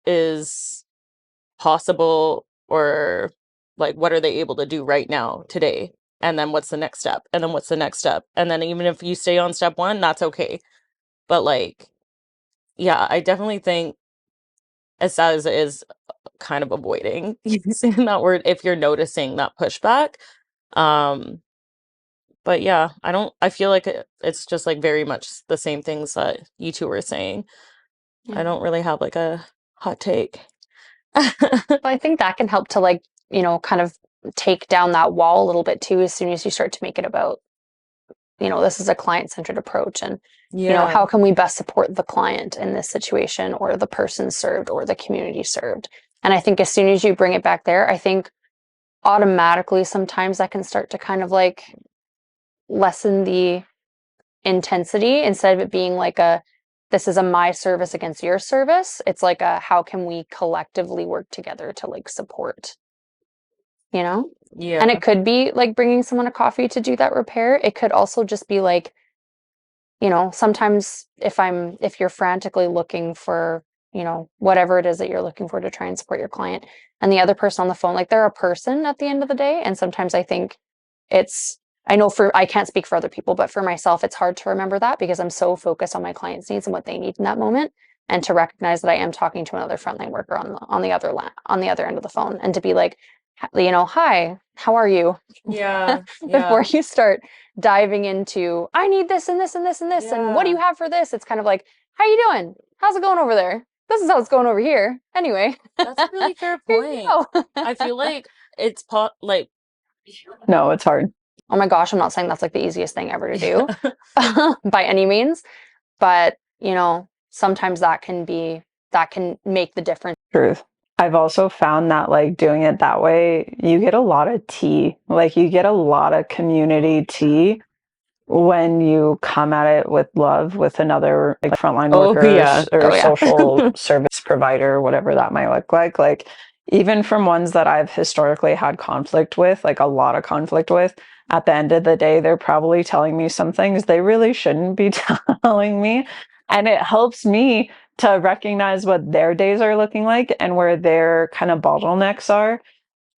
is possible or like what are they able to do right now today? And then what's the next step? And then what's the next step? And then even if you stay on step one, that's okay. But like, yeah, I definitely think as sad as it is, kind of avoiding using that word if you're noticing that pushback. Um, but yeah, I feel like it's just like very much the same things that you two were saying. I Yeah. don't really have like a hot take. But I think that can help to like, kind of take down that wall a little bit too as soon as you start to make it about, this is a client-centered approach and, Yeah. how can we best support the client in this situation or the person served or the community served? And I think as soon as you bring it back there, I think automatically sometimes that can start to kind of like lessen the intensity instead of it being like this is a my service against your service. It's like how can we collectively work together to like support, you know? And Yeah. it could be like bringing someone a coffee to do that repair. It could also just be like, sometimes if you're frantically looking for, whatever it is that you're looking for to try and support your client and the other person on the phone, like they're a person at the end of the day. And sometimes I think it's, I know I can't speak for other people, but for myself, it's hard to remember that because I'm so focused on my client's needs and what they need in that moment. And to recognize that I am talking to another frontline worker on the other end of the phone and to be like, hi, how are you? Yeah. Before Yeah. you start diving into I need this and this and this and this and what do Yeah. you have for this? It's kind of like, how you doing? How's it going over there? This is how it's going over here. Anyway, That's a really fair here you point. go. I feel like it's like No, it's hard. Oh my gosh, I'm not saying that's like the easiest thing ever to do yeah. by any means, but sometimes that can make the difference. Truth. I've also found that like doing it that way, you get a lot of tea. Like you get a lot of community tea when you come at it with love with another like frontline Oh yeah. workers or Oh yeah. social service provider, whatever that might look like. Like even from ones that I've historically had conflict with, like a lot of conflict with, at the end of the day, they're probably telling me some things they really shouldn't be telling me. And it helps me to recognize what their days are looking like and where their kind of bottlenecks are.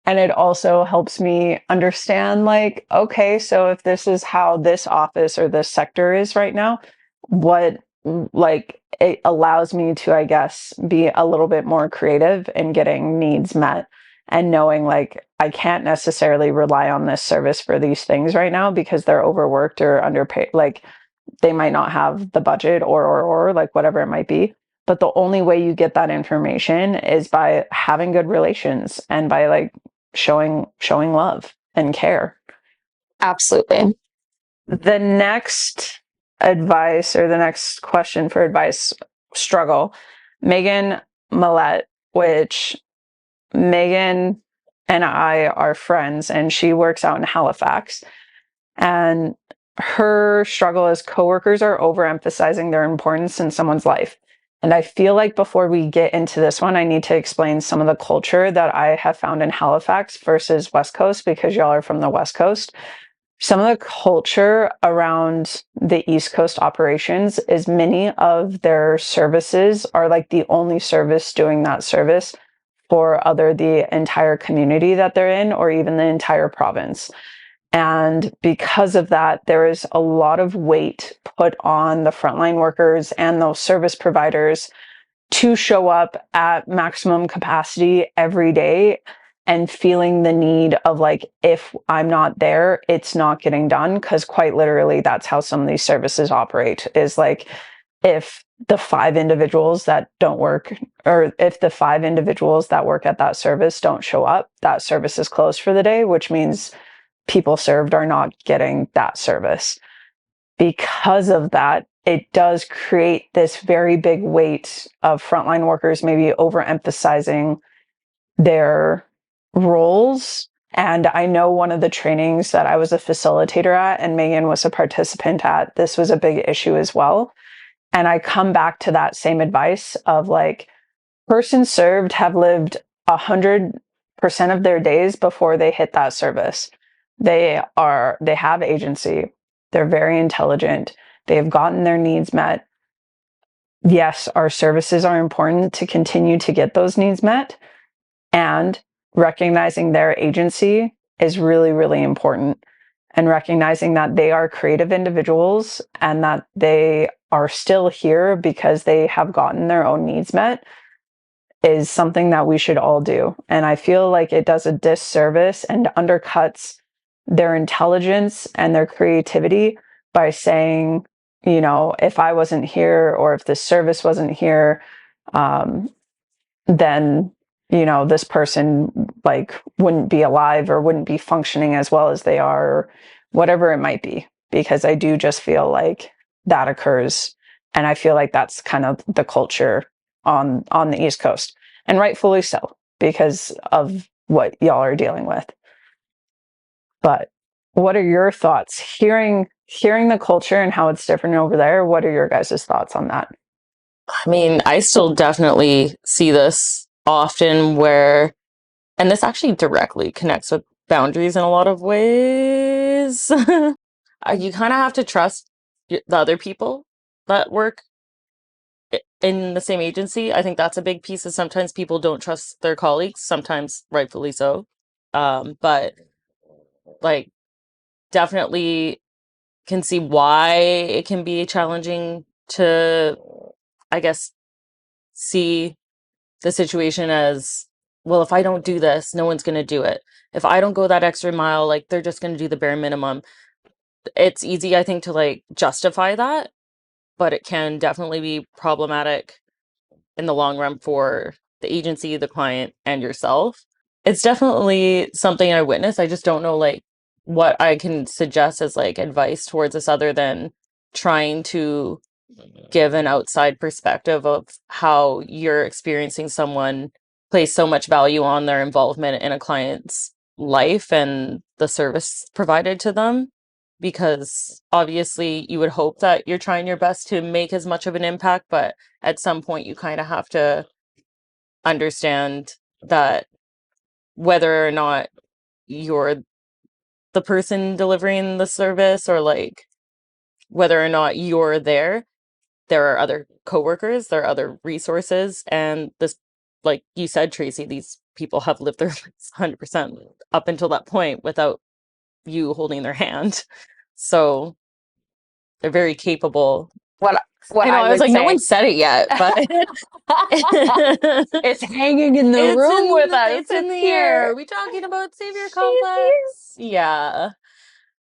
And it also helps me understand, like, okay, so if this is how this office or this sector is right now, what, like, it allows me to, I guess, be a little bit more creative in getting needs met and knowing, like, I can't necessarily rely on this service for these things right now because they're overworked or underpaid. Like, they might not have the budget or like, whatever it might be. But the only way you get that information is by having good relations and by like showing love and care. Absolutely. The next advice or the next question for advice struggle, Megan Millette, which Megan and I are friends, and she works out in Halifax. And her struggle is coworkers are overemphasizing their importance in someone's life. And I feel like before we get into this one, I need to explain some of the culture that I have found in Halifax versus West Coast, because y'all are from the West Coast. Some of the culture around the East Coast operations is many of their services are like the only service doing that service for other the entire community that they're in, or even the entire province. And because of that, there is a lot of weight put on the frontline workers and those service providers to show up at maximum capacity every day, and feeling the need of like, if I'm not there, it's not getting done. Because quite literally, that's how some of these services operate, is like, if the 5 individuals that don't work, or if the 5 individuals that work at that service don't show up, that service is closed for the day, which means people served are not getting that service. Because of that, it does create this very big weight of frontline workers maybe overemphasizing their roles. And I know one of the trainings that I was a facilitator at and Megan was a participant at, this was a big issue as well. And I come back to that same advice of like, persons served have lived 100% of their days before they hit that service. They have agency. They're very intelligent. They have gotten their needs met. Yes, our services are important to continue to get those needs met, and recognizing their agency is really, really important. And recognizing that they are creative individuals and that they are still here because they have gotten their own needs met is something that we should all do. And I feel like it does a disservice and undercuts their intelligence and their creativity by saying, you know, if I wasn't here or if this service wasn't here, then, you know, this person like wouldn't be alive or wouldn't be functioning as well as they are, or whatever it might be. Because I do just feel like that occurs. And I feel like that's kind of the culture on the East Coast, and rightfully so, because of what y'all are dealing with. But what are your thoughts hearing the culture and how it's different over there? What are your guys' thoughts on that? I mean, I still definitely see this often where, and this actually directly connects with boundaries in a lot of ways. You kind of have to trust the other people that work in the same agency. I think that's a big piece. Is sometimes people don't trust their colleagues, sometimes rightfully so. But like, definitely can see why it can be challenging to, I guess, see the situation as, well, if I don't do this, no one's going to do it. If I don't go that extra mile, like, they're just going to do the bare minimum. It's easy, I think, to like justify that, but it can definitely be problematic in the long run for the agency, the client, and yourself. It's definitely something I witnessed. I just don't know like what I can suggest as like advice towards this, other than trying to give an outside perspective of how you're experiencing someone place so much value on their involvement in a client's life and the service provided to them. Because obviously you would hope that you're trying your best to make as much of an impact, but at some point you kind of have to understand that whether or not you're the person delivering the service, or like whether or not you're there are other coworkers, there are other resources, and this, like you said, Tracy, these people have lived their lives 100% up until that point without you holding their hand. So they're very capable. What I know, I I was would like, no say, one said it yet, but it's hanging in the room with us. it's in It's the air. here. Are we talking about savior She's here. complex? Yeah.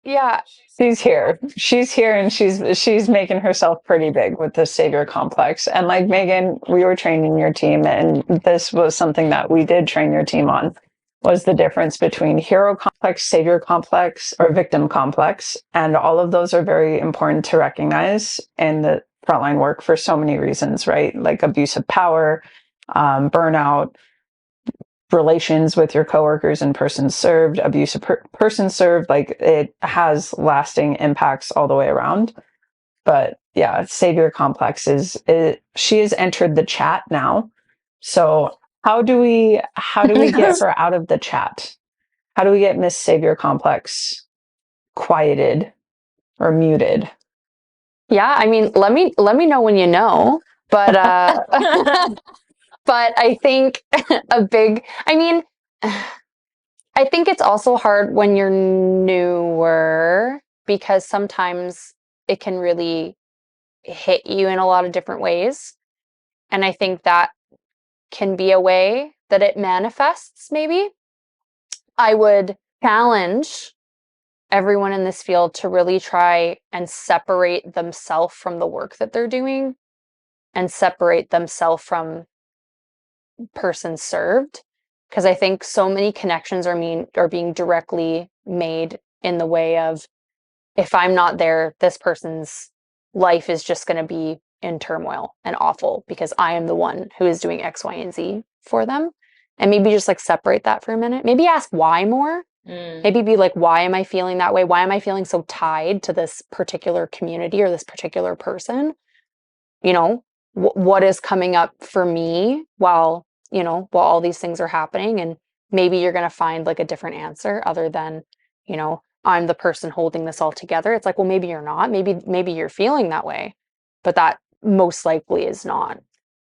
Yeah. She's here. She's here, and she's making herself pretty big with the savior complex. And like Megan, we were training your team, and this was something that we did train your team on, was the difference between hero complex, savior complex, or victim complex. And all of those are very important to recognize in the frontline work for so many reasons, right? Like abuse of power, burnout, relations with your coworkers and persons served, abuse of person served, like it has lasting impacts all the way around. But yeah, savior complex she has entered the chat now. So how do we get her out of the chat? How do we get Miss Savior Complex quieted or muted? Yeah, I mean, let me know when you know. But but I think I mean, I think it's also hard when you're newer because sometimes it can really hit you in a lot of different ways. And I think that can be a way that it manifests, maybe. I would challenge everyone in this field to really try and separate themselves from the work that they're doing and separate themselves from persons served. Because I think so many connections are being directly made in the way of, if I'm not there, this person's life is just going to be in turmoil and awful because I am the one who is doing X, Y, and Z for them. And maybe just like separate that for a minute. Maybe ask why more. Maybe be like, why am I feeling that way? Why am I feeling so tied to this particular community or this particular person? You know, what is coming up for me while all these things are happening? And maybe you're going to find like a different answer other than, I'm the person holding this all together. It's like, well, maybe you're not. Maybe you're feeling that way, but that most likely is not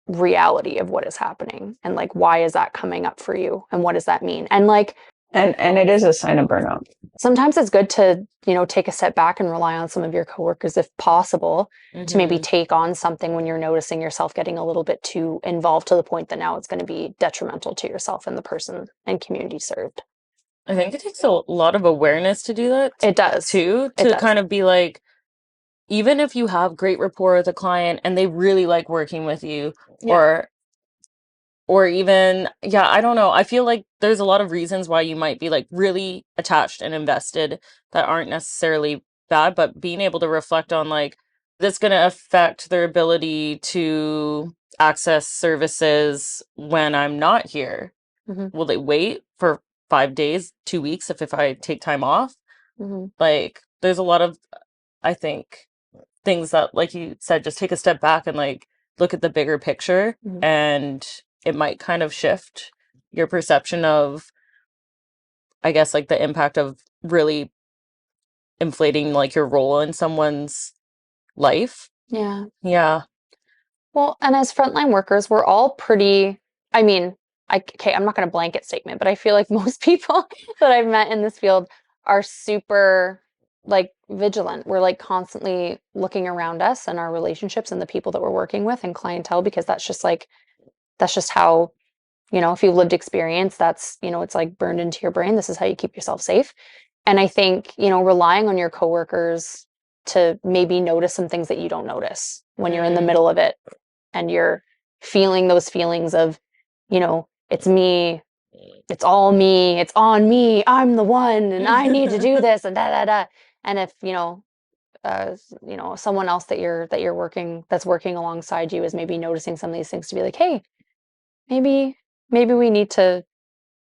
reality of what is happening. And like, why is that coming up for you? And what does that mean? And like, And it is a sign of burnout. sometimes it's good to, take a step back and rely on some of your coworkers if possible to maybe take on something when you're noticing yourself getting a little bit too involved to the point that now it's going to be detrimental to yourself and the person and community served. I think it takes a lot of awareness to do that It does. too, It to does. kind of be like, even if you have great rapport with a client and they really like working with you, Yeah. or even, yeah, I don't know. I feel like there's a lot of reasons why you might be like really attached and invested that aren't necessarily bad, but being able to reflect on like, that's going to affect their ability to access services when I'm not here. Mm-hmm. Will they wait for 5 days, 2 weeks if I take time off? Mm-hmm. Like, there's a lot of, I think, things that, like you said, just take a step back and like look at the bigger picture, Mm-hmm. and it might kind of shift your perception of, I guess, like the impact of really inflating like your role in someone's life. Yeah. Yeah. Well, and as frontline workers, we're all pretty, I mean, okay, I'm not going to blanket statement, but I feel like most people that I've met in this field are super like vigilant. We're like constantly looking around us and our relationships and the people that we're working with and clientele, because that's just how, if you've lived experience, that's, it's like burned into your brain. This is how you keep yourself safe. And I think, relying on your coworkers to maybe notice some things that you don't notice when you're in the middle of it and you're feeling those feelings of, it's me, it's all me, it's on me, I'm the one, and I need to do this, and da da da. And if someone else that's working alongside you is maybe noticing some of these things, to be like, hey, maybe we need to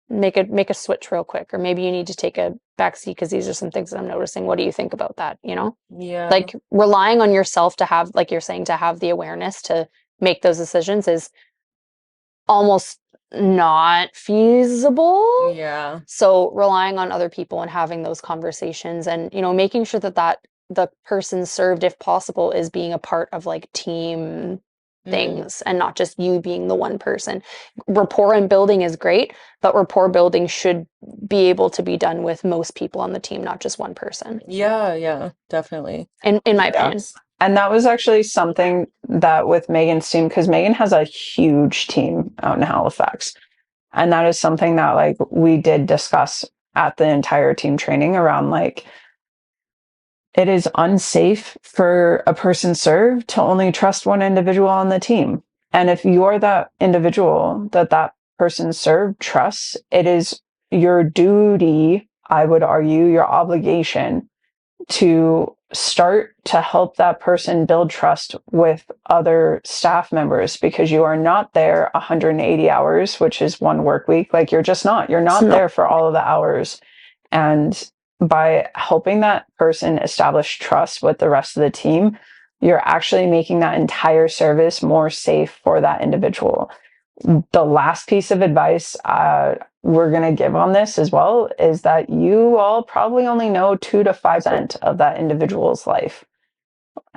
make a switch real quick, or maybe you need to take a back seat because these are some things that I'm noticing. What do you think about that? Yeah. Like relying on yourself to have, like you're saying, to have the awareness to make those decisions is almost not feasible. Yeah. So relying on other people and having those conversations and, making sure that the person served, if possible, is being a part of like team things and not just you being the one person. Rapport and building is great, but rapport building should be able to be done with most people on the team, not just one person. Yeah, yeah, definitely. In my opinion. And that was actually something that with Megan's team, because Megan has a huge team out in Halifax. And that is something that like we did discuss at the entire team training around like it is unsafe for a person served to only trust one individual on the team. And if you're that individual that person served trusts, it is your duty, I would argue, your obligation to start to help that person build trust with other staff members, because you are not there 180 hours, which is one work week. Like, you're just not. You're not there for all of the hours. And by helping that person establish trust with the rest of the team, you're actually making that entire service more safe for that individual. The last piece of advice we're going to give on this as well is that you all probably only know 2 to 5% of that individual's life.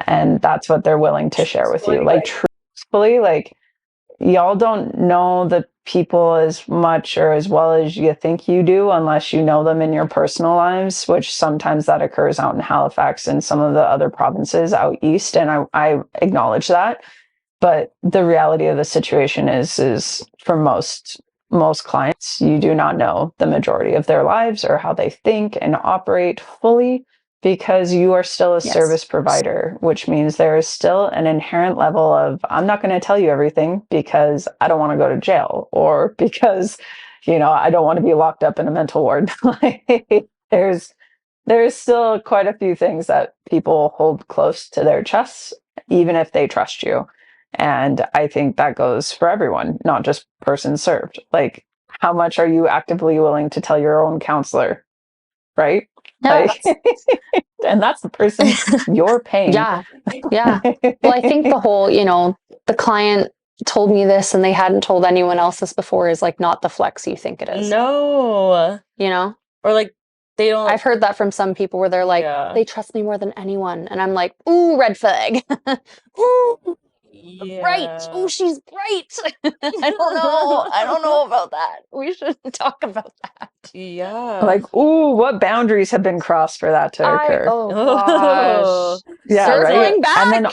And that's what they're willing to share with you. Like, truthfully, like, y'all don't know the people as much or as well as you think you do unless you know them in your personal lives, which sometimes that occurs out in Halifax and some of the other provinces out east. And I acknowledge that. But the reality of the situation is for most clients, you do not know the majority of their lives or how they think and operate fully, because you are still a service provider, which means there is still an inherent level of, I'm not going to tell you everything because I don't want to go to jail, or because, I don't want to be locked up in a mental ward. Like, there's still quite a few things that people hold close to their chests, even if they trust you. And I think that goes for everyone, not just person served. Like, how much are you actively willing to tell your own counselor? Right? Yeah. Like, and that's the person you're paying. Yeah. Yeah. Well, I think the whole, the client told me this and they hadn't told anyone else this before is like not the flex you think it is. No. Or like, they don't. I've heard that from some people where they're like, they trust me more than anyone. And I'm like, ooh, red flag. Ooh, right. Ooh, she's bright. I don't know about that. We should talk about that. Yeah. Like, ooh, what boundaries have been crossed for that to occur? Oh gosh. Yeah, Circling right. back. And then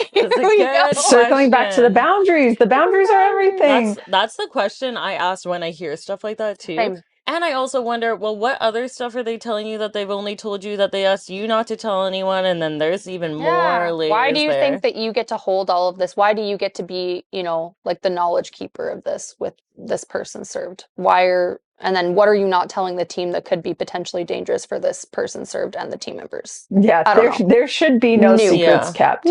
circling back to the question. boundaries. The boundaries are everything. That's the question I asked when I hear stuff like that too. Same. And I also wonder, well, what other stuff are they telling you that they've only told you that they asked you not to tell anyone? And then there's even more layers. Why do you there. think that you get to hold all of this? Why do you get to be, like the knowledge keeper of this with this person served? And then what are you not telling the team that could be potentially dangerous for this person served and the team members? Yeah, there should be no secrets kept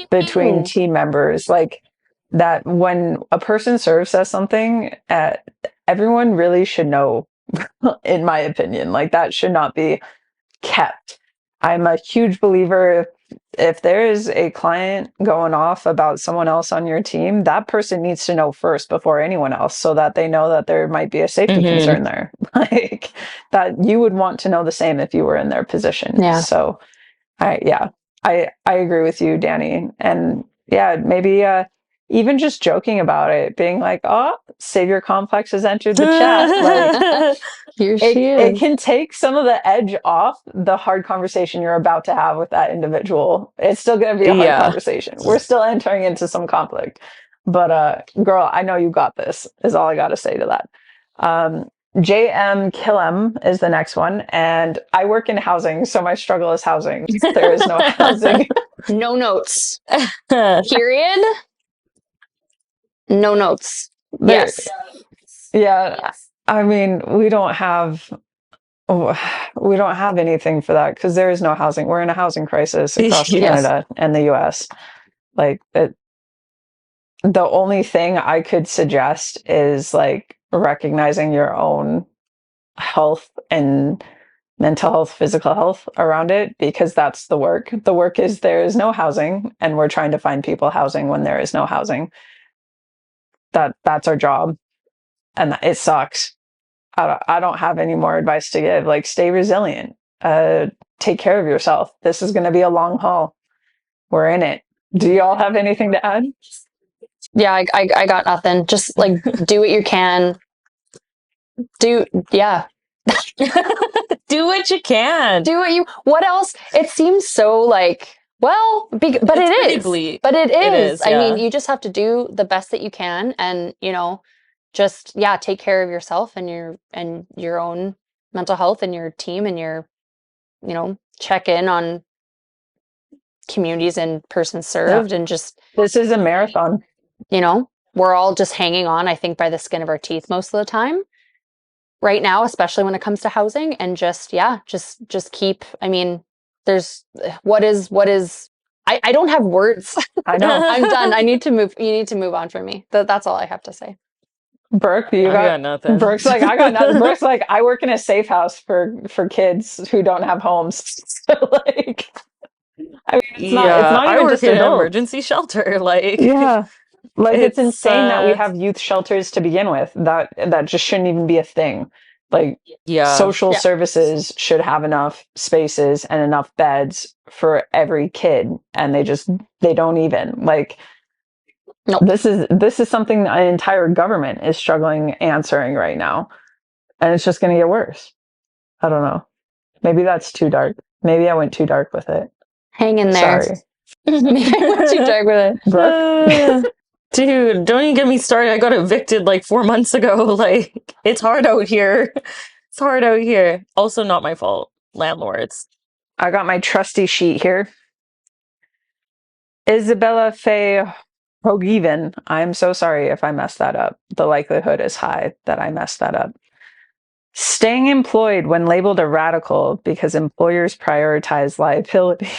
between team members. Like, that when a person serves says something, everyone really should know, in my opinion. Like, that should not be kept. I'm a huge believer, if there is a client going off about someone else on your team, that person needs to know first before anyone else, so that they know that there might be a safety concern there. Like, that you would want to know the same if you were in their position. Yeah. So I agree with you, Danny. And yeah, maybe even just joking about it, being like, oh, Savior Complex has entered the chat. Like, here she is. It can take some of the edge off the hard conversation you're about to have with that individual. It's still going to be a hard conversation. We're still entering into some conflict. But girl, I know you got this, is all I got to say to that. JM Killam is the next one. And I work in housing, so my struggle is housing. There is no housing. No notes. Period. No notes. Yes. Yeah. Yes. I mean, we don't have anything for that, because there is no housing. We're in a housing crisis across Canada and the US. Like, the only thing I could suggest is like recognizing your own health and mental health, physical health around it, because that's the work. The work is, there is no housing and we're trying to find people housing when there is no housing. That's our job, and it sucks. I don't have any more advice to give. Like, stay resilient. Take care of yourself. This is going to be a long haul. We're in it. Do y'all have anything to add? Yeah, I got nothing. Just like do what you can. Do what you can. What else? It seems so like, well, but it is. Bleak. But it is. Yeah. I mean, you just have to do the best that you can, and just take care of yourself and your own mental health and your team, and your check in on communities and persons served, and just, This is a marathon. we're all just hanging on, I think, by the skin of our teeth most of the time right now, especially when it comes to housing. And just keep, I mean, there's I don't have words. I know. I'm done. I need to move. You need to move on for me. That's all I have to say. Brooke, I got nothing. Brooke's like, I got nothing. Brooke's like, I work in a safe house for kids who don't have homes. So like, I mean, it's not I even work just in an adults. emergency shelter. Like, Yeah. Like it's it's insane that we have youth shelters to begin with. That just shouldn't even be a thing. Like social Yeah. services should have enough spaces and enough beds for every kid, and they don't even. Like Nope. this is something an entire government is struggling answering right now, and it's just going to get worse. I don't know. Maybe that's too dark. Maybe I went too dark with it. Hang in there. Sorry. Maybe I went too dark with it. Brooke? Dude, don't even get me started. I got evicted like 4 months ago. Like, it's hard out here. It's hard out here. Also, not my fault. Landlords. I got my trusty sheet here. Isabella Faye Hogiven. I'm so sorry if I messed that up. The likelihood is high that I messed that up. Staying employed when labeled a radical because employers prioritize liability.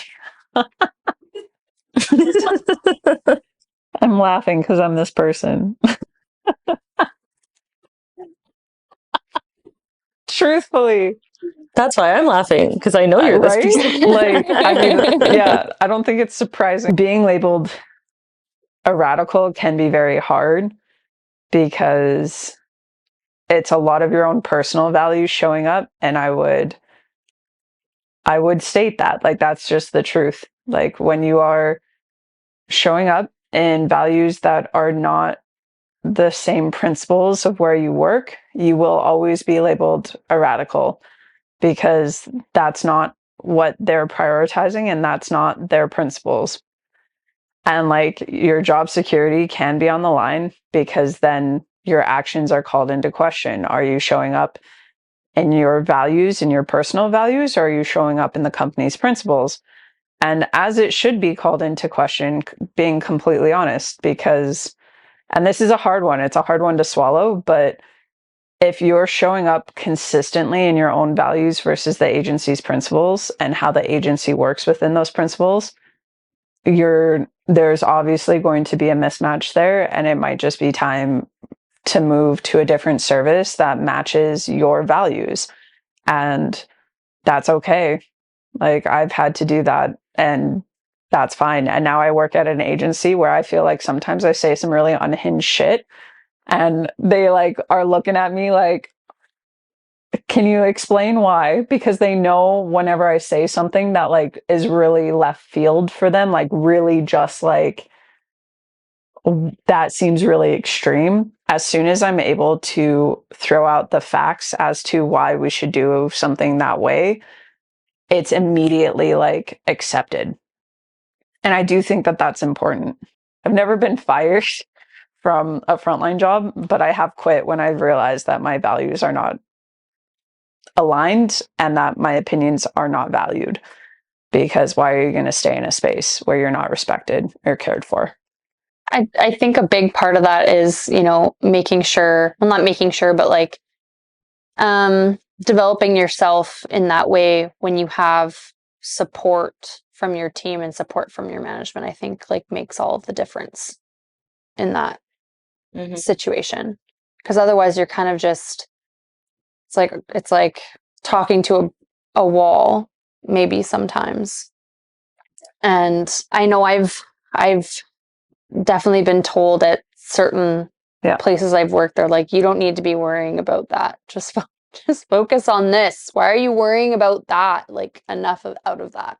I'm laughing because I'm this person. Truthfully. That's why I'm laughing, because I know you're this Right? person. Like, I mean, yeah, I don't think it's surprising. Being labeled a radical can be very hard because it's a lot of your own personal values showing up, and I would state that, like, that's just the truth. Like, when you are showing up in values that are not the same principles of where you work, you will always be labeled a radical because that's not what they're prioritizing and that's not their principles. And like, your job security can be on the line because then your actions are called into question. Are you showing up in your values, in your personal values, or are you showing up in the company's principles? And as it should be called into question, being completely honest, because, and this is a hard one, it's a hard one to swallow, but if you're showing up consistently in your own values versus the agency's principles and how the agency works within those principles, there's obviously going to be a mismatch there, and it might just be time to move to a different service that matches your values. And that's okay. Like, I've had to do that, and that's fine. And now I work at an agency where I feel like sometimes I say some really unhinged shit, and they like are looking at me like, can you explain why? Because they know whenever I say something that like is really left field for them, like really just like that seems really extreme. As soon as I'm able to throw out the facts as to why we should do something that way, it's immediately like accepted. And I do think that that's important. I've never been fired from a frontline job, but I have quit when I've realized that my values are not aligned and that my opinions are not valued. Because why are you going to stay in a space where you're not respected or cared for? I think a big part of that is, making sure, well, not making sure, but like developing yourself in that way when you have support from your team and support from your management, I think like makes all of the difference in that situation. Because otherwise you're kind of just, it's like talking to a wall maybe sometimes. And I know I've definitely been told at certain places I've worked, they're like, you don't need to be worrying about that. Just focus on this. Why are you worrying about that? Like, enough out of that.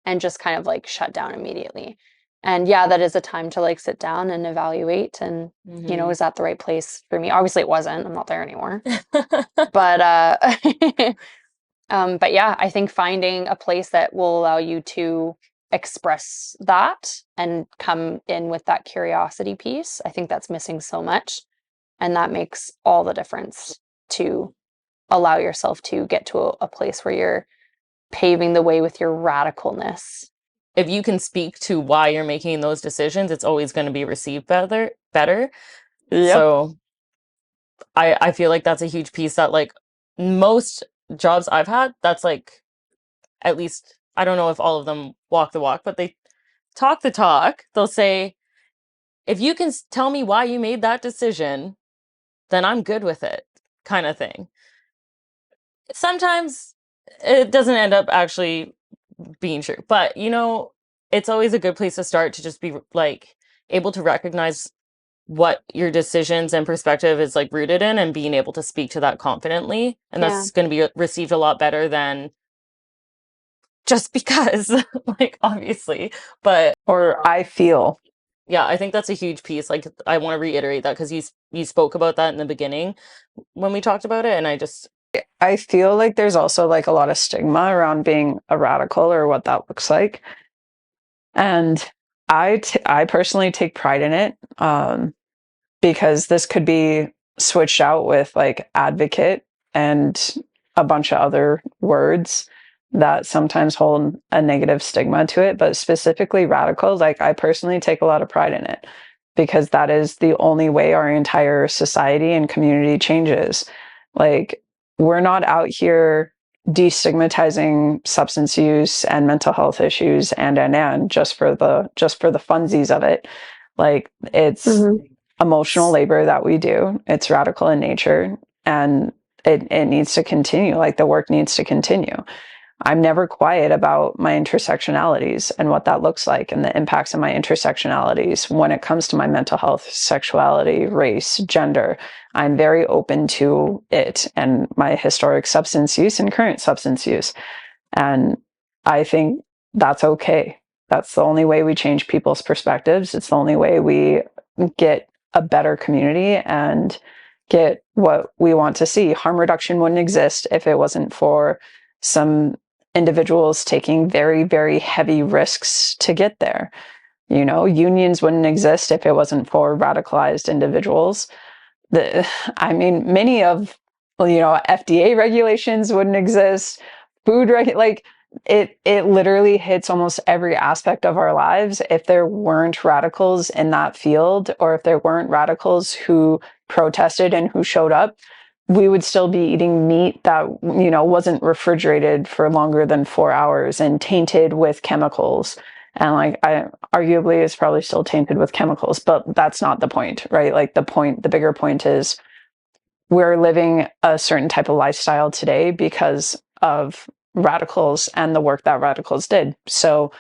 And just kind of like shut down immediately. And yeah, that is a time to like sit down and evaluate and, is that the right place for me? Obviously it wasn't. I'm not there anymore. But but yeah, I think finding a place that will allow you to express that and come in with that curiosity piece, I think that's missing so much. And that makes all the difference to allow yourself to get to a place where you're paving the way with your radicalness if you can speak to why you're making those decisions, it's always going to be received better. Yep. So I feel like that's a huge piece that like most jobs I've had, that's like at least I don't know if all of them walk the walk, but they talk the talk. They'll say, if you can tell me why you made that decision, then I'm good with it, kind of thing. Sometimes it doesn't end up actually being true, but you know, it's always a good place to start to just be like able to recognize what your decisions and perspective is like rooted in and being able to speak to that confidently. And Yeah. that's going to be received a lot better than just because, like, obviously. But Or I feel. yeah, I think that's a huge piece. Like, I want to reiterate that because you spoke about that in the beginning when we talked about it. And I feel like there's also like a lot of stigma around being a radical or what that looks like. And I personally take pride in it, because this could be switched out with like advocate and a bunch of other words that sometimes hold a negative stigma to it. But specifically radical, like I personally take a lot of pride in it because that is the only way our entire society and community changes. Like, we're not out here destigmatizing substance use and mental health issues and just for the funsies of it. Like, it's Mm-hmm. emotional labor that we do. It's radical in nature, and it needs to continue. Like, the work needs to continue. I'm never quiet about my intersectionalities and what that looks like and the impacts of my intersectionalities when it comes to my mental health, sexuality, race, gender. I'm very open to it and my historic substance use and current substance use. And I think that's okay. That's the only way we change people's perspectives. It's the only way we get a better community and get what we want to see. Harm reduction wouldn't exist if it wasn't for some individuals taking very, very heavy risks to get there. You know, unions wouldn't exist if it wasn't for radicalized individuals. I mean, many of, FDA regulations wouldn't exist. Like, it literally hits almost every aspect of our lives. If there weren't radicals in that field, or if there weren't radicals who protested and who showed up, we would still be eating meat that, wasn't refrigerated for longer than 4 hours and tainted with chemicals. And like, I arguably is probably still tainted with chemicals, but that's not the point, right? Like, the bigger point is we're living a certain type of lifestyle today because of radicals and the work that radicals did. So,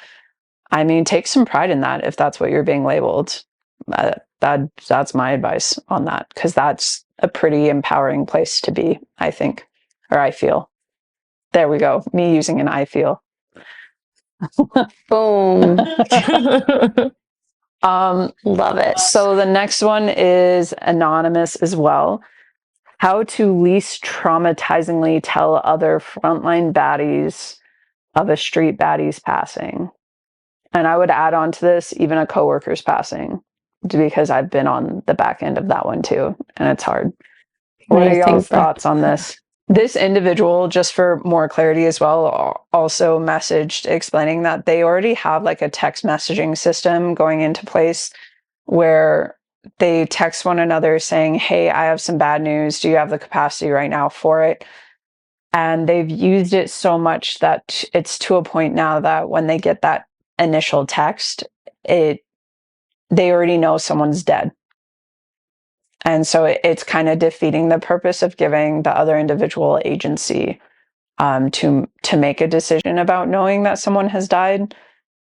I mean, take some pride in that if that's what you're being labeled. That's my advice on that, because that's a pretty empowering place to be, I think, or I feel. There we go. Me using an I feel. Boom. Um, Love it. so the next one is anonymous as well. How to least traumatizingly tell other frontline baddies of a street baddie's passing. And I would add on to this even a coworker's passing, because I've been on the back end of that one too, and it's hard. What What do are you y'all's think, Brooke? thoughts on this? This individual, just for more clarity as well, also messaged explaining that they already have like a text messaging system going into place where they text one another saying, "Hey, I have some bad news. Do you have the capacity right now for it?" And they've used it so much that it's to a point now that when they get that initial text, they already know someone's dead. And so it's kind of defeating the purpose of giving the other individual agency, to make a decision about knowing that someone has died.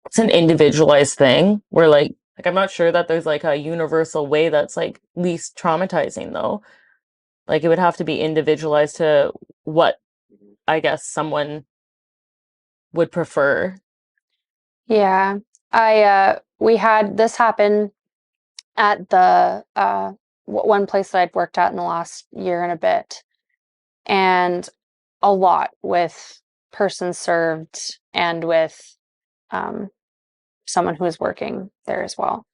it's an individualized thing. We're like I'm not sure that there's like a universal way that's like least traumatizing though. Like it would have to be individualized to what I guess someone would prefer. Yeah. We had this happen at the one place that I'd worked at in the last year and a bit, and a lot with persons served and with um, someone who was working there as well.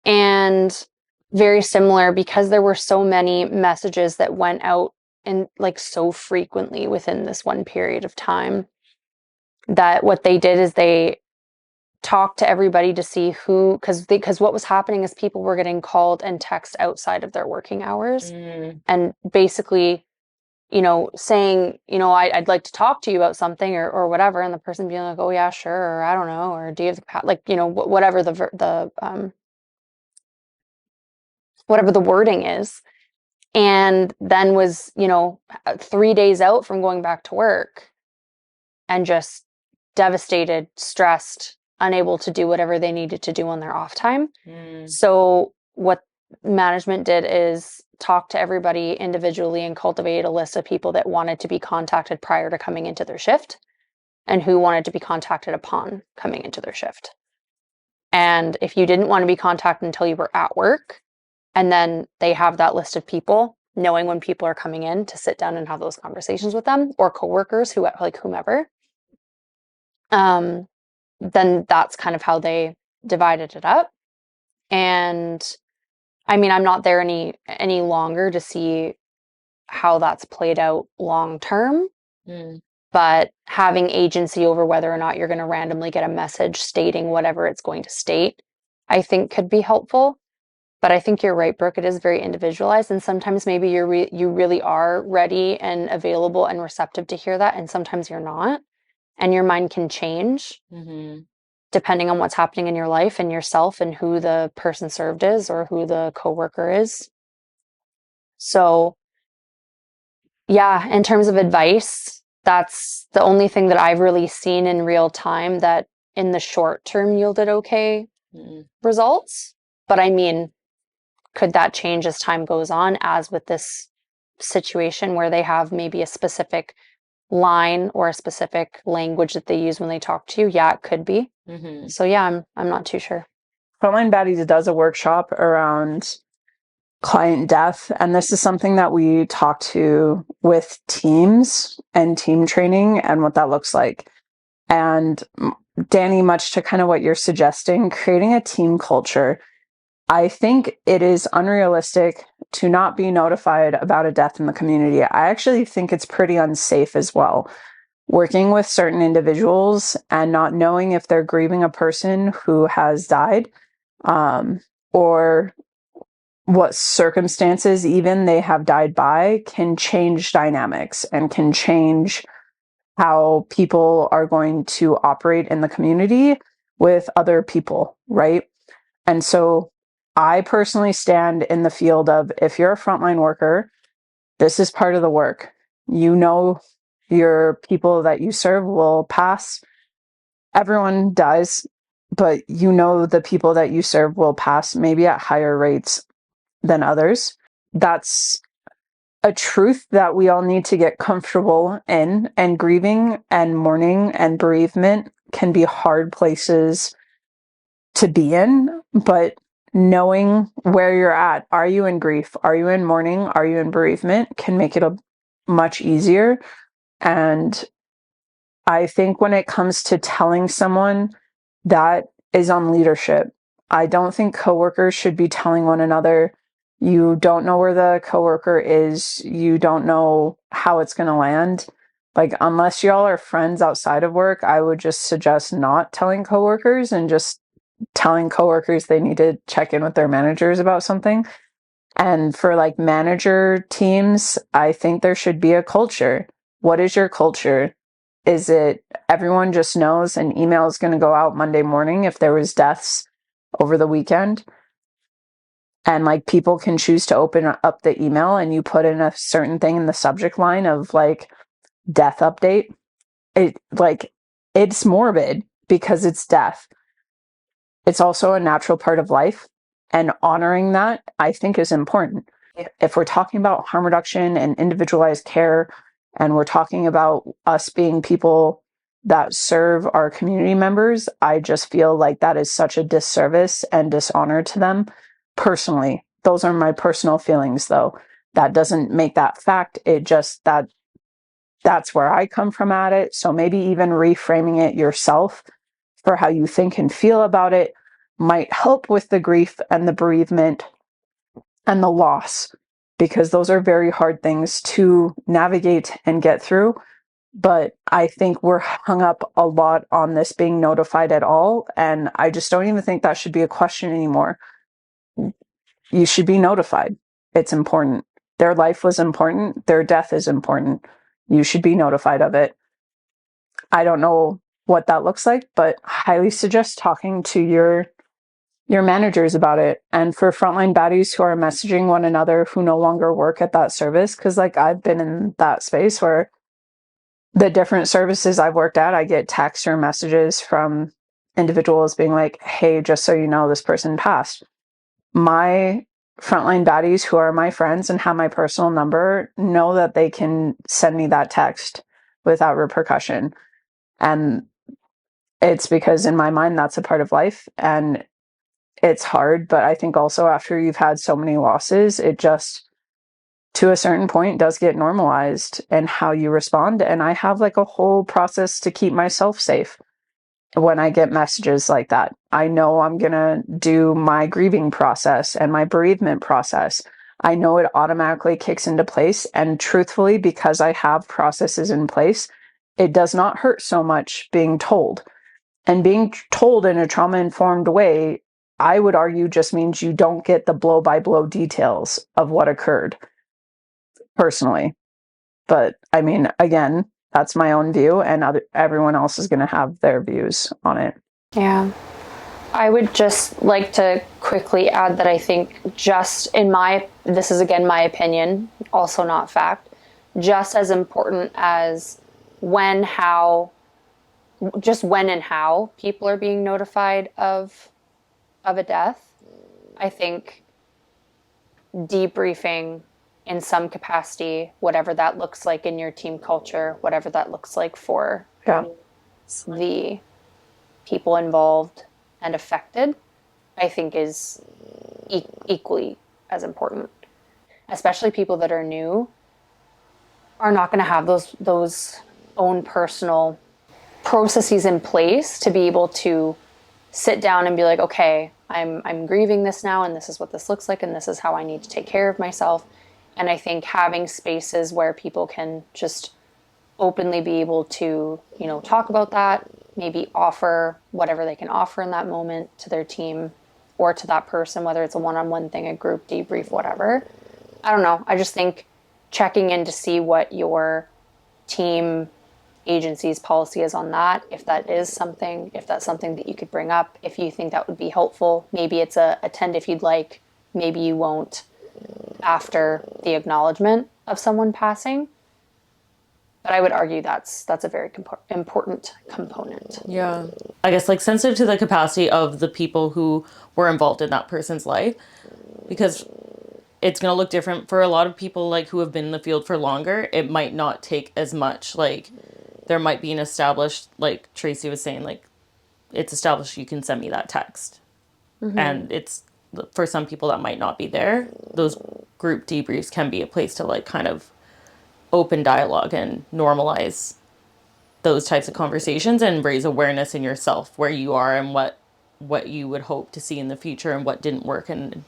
And very similar, because there were so many messages that went out and like so frequently within this one period of time, that what they did is they talk to everybody to see who, because what was happening is people were getting called and text outside of their working hours, and basically, saying, I'd like to talk to you about something, or whatever, and the person being like, oh yeah, sure, or I don't know, or do you have whatever whatever the wording is, and then was 3 days out from going back to work and just devastated, stressed, unable to do whatever they needed to do on their off time. So what management did is talk to everybody individually and cultivate a list of people that wanted to be contacted prior to coming into their shift and who wanted to be contacted upon coming into their shift. And if you didn't want to be contacted until you were at work, and then they have that list of people, knowing when people are coming in to sit down and have those conversations with them, or coworkers, whomever, then that's kind of how they divided it up. And I mean, I'm not there any longer to see how that's played out long term, but having agency over whether or not you're going to randomly get a message stating whatever it's going to state, I think could be helpful. But I think you're right, Brooke. It is very individualized, and sometimes maybe you really are ready and available and receptive to hear that, and sometimes you're not, and your mind can change depending on what's happening in your life and yourself and who the person served is or who the coworker is. So, yeah, in terms of advice, that's the only thing that I've really seen in real time that in the short term yielded okay results. But I mean, could that change as time goes on, as with this situation where they have maybe a specific line or a specific language that they use when they talk to you? Yeah, it could be. So yeah, I'm not too sure. Frontline Baddies does a workshop around client death, and this is something that we talk to with teams and team training and what that looks like. And Danny, much to kind of what you're suggesting, creating a team culture, I think it is unrealistic to not be notified about a death in the community. I actually think it's pretty unsafe as well. Working with certain individuals and not knowing if they're grieving a person who has died, or what circumstances even they have died by, can change dynamics and can change how people are going to operate in the community with other people, right? And so I personally stand in the field of, if you're a frontline worker, this is part of the work. Your people that you serve will pass. Everyone dies, but the people that you serve will pass, maybe at higher rates than others. That's a truth that we all need to get comfortable in, and grieving and mourning and bereavement can be hard places to be in, but knowing where you're at, are you in grief, are you in mourning, are you in bereavement, can make it much easier. And I think when it comes to telling someone, that is on leadership. I don't think coworkers should be telling one another, you don't know where the coworker is, you don't know how it's going to land. Like, unless y'all are friends outside of work, I would just suggest not telling coworkers, and just telling coworkers they need to check in with their managers about something. And for like manager teams, I think there should be a culture. What is your culture? Is it everyone just knows an email is going to go out Monday morning if there was deaths over the weekend? And like, people can choose to open up the email and you put in a certain thing in the subject line of like death update. It's morbid because it's death. It's also a natural part of life, and honoring that, I think, is important. If we're talking about harm reduction and individualized care, and we're talking about us being people that serve our community members, I just feel like that is such a disservice and dishonor to them personally. Those are my personal feelings, though. That doesn't make that fact. It just that's where I come from at it. So maybe even reframing it yourself for how you think and feel about it might help with the grief and the bereavement and the loss, because those are very hard things to navigate and get through. But I think we're hung up a lot on this being notified at all. And I just don't even think that should be a question anymore. You should be notified. It's important. Their life was important. Their death is important. You should be notified of it. I don't know what that looks like, but highly suggest talking to your managers about it. And for frontline baddies who are messaging one another who no longer work at that service, because like I've been in that space where the different services I've worked at, I get texts or messages from individuals being like, hey, just so you know, this person passed. My frontline baddies who are my friends and have my personal number know that they can send me that text without repercussion. And it's because in my mind, that's a part of life. And it's hard, but I think also after you've had so many losses, it just to a certain point does get normalized and how you respond. And I have like a whole process to keep myself safe when I get messages like that. I know I'm going to do my grieving process and my bereavement process. I know it automatically kicks into place. And truthfully, because I have processes in place, it does not hurt so much being told. And being told in a trauma informed way, I would argue, just means you don't get the blow by blow details of what occurred personally. But I mean, again, that's my own view, and everyone else is going to have their views on it. Yeah. I would just like to quickly add that I think this is again my opinion, also not fact, just as important as when, how, just when and how people are being notified of a death. I think debriefing in some capacity, whatever that looks like in your team culture, whatever that looks like for the people involved and affected, I think is equally as important. Especially people that are new are not going to have those own personal processes in place to be able to sit down and be like, okay, I'm grieving this now, and this is what this looks like, and this is how I need to take care of myself. And I think having spaces where people can just openly be able to, talk about that, maybe offer whatever they can offer in that moment to their team or to that person, whether it's a one-on-one thing, a group debrief, whatever. I don't know. I just think checking in to see what your team agency's policy is on that, if that's something that you could bring up, if you think that would be helpful. Maybe it's a attend if you'd like, maybe you won't after the acknowledgement of someone passing. But I would argue that's a very important component. Yeah. I guess like sensitive to the capacity of the people who were involved in that person's life, because it's going to look different for a lot of people like who have been in the field for longer. It might not take as much. Like there might be an established, like Tracy was saying, like it's established you can send me that text. Mm-hmm. And it's for some people that might not be there. Those group debriefs can be a place to like kind of open dialogue and normalize those types of conversations and raise awareness in yourself where you are and what you would hope to see in the future and what didn't work and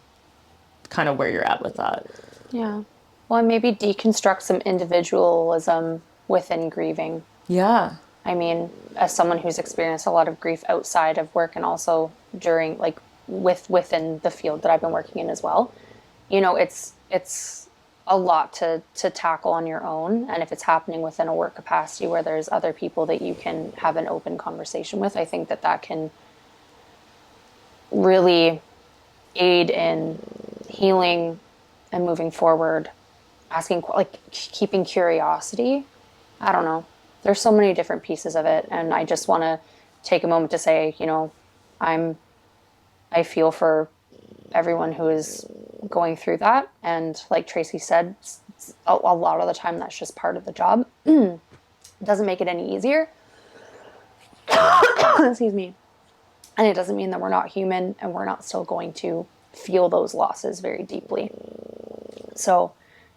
kind of where you're at with that. Yeah. Well, and maybe deconstruct some individualism within grieving. Yeah. I mean, as someone who's experienced a lot of grief outside of work and also during like within the field that I've been working in as well, it's a lot to tackle on your own. And if it's happening within a work capacity where there's other people that you can have an open conversation with, I think that can really aid in healing and moving forward, asking, like keeping curiosity. I don't know. There's so many different pieces of it. And I just want to take a moment to say, I feel for everyone who is going through that. And like Tracy said, a lot of the time that's just part of the job. It doesn't make it any easier. Excuse me. And it doesn't mean that we're not human and we're not still going to feel those losses very deeply. So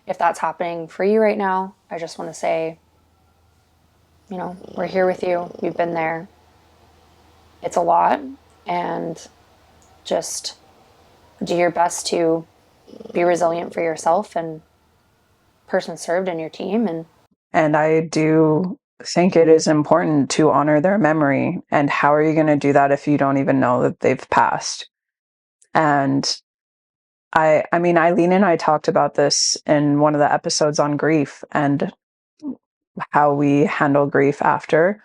if that's happening for you right now, I just want to say, we're here with you. We've been there. It's a lot. And just do your best to be resilient for yourself and person served and your team. And I do think it is important to honor their memory. And how are you going to do that if you don't even know that they've passed? And I mean, Eileen and I talked about this in one of the episodes on grief and how we handle grief after.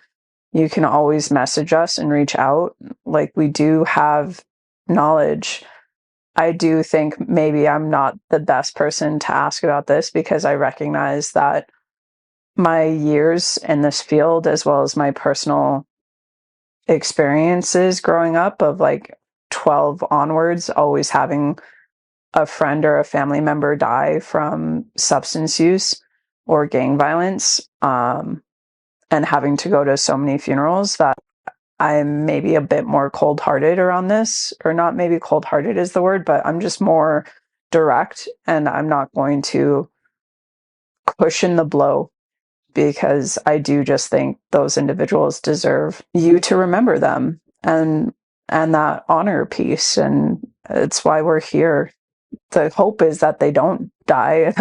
You can always message us and reach out. Like, we do have knowledge. I do think maybe I'm not the best person to ask about this because I recognize that my years in this field, as well as my personal experiences growing up of like 12 onwards, always having a friend or a family member die from substance use or gang violence, and having to go to so many funerals, that I'm maybe a bit more cold-hearted around this, or not maybe cold-hearted is the word, but I'm just more direct, and I'm not going to cushion the blow, because I do just think those individuals deserve you to remember them, and that honor piece, and it's why we're here. The hope is that they don't die,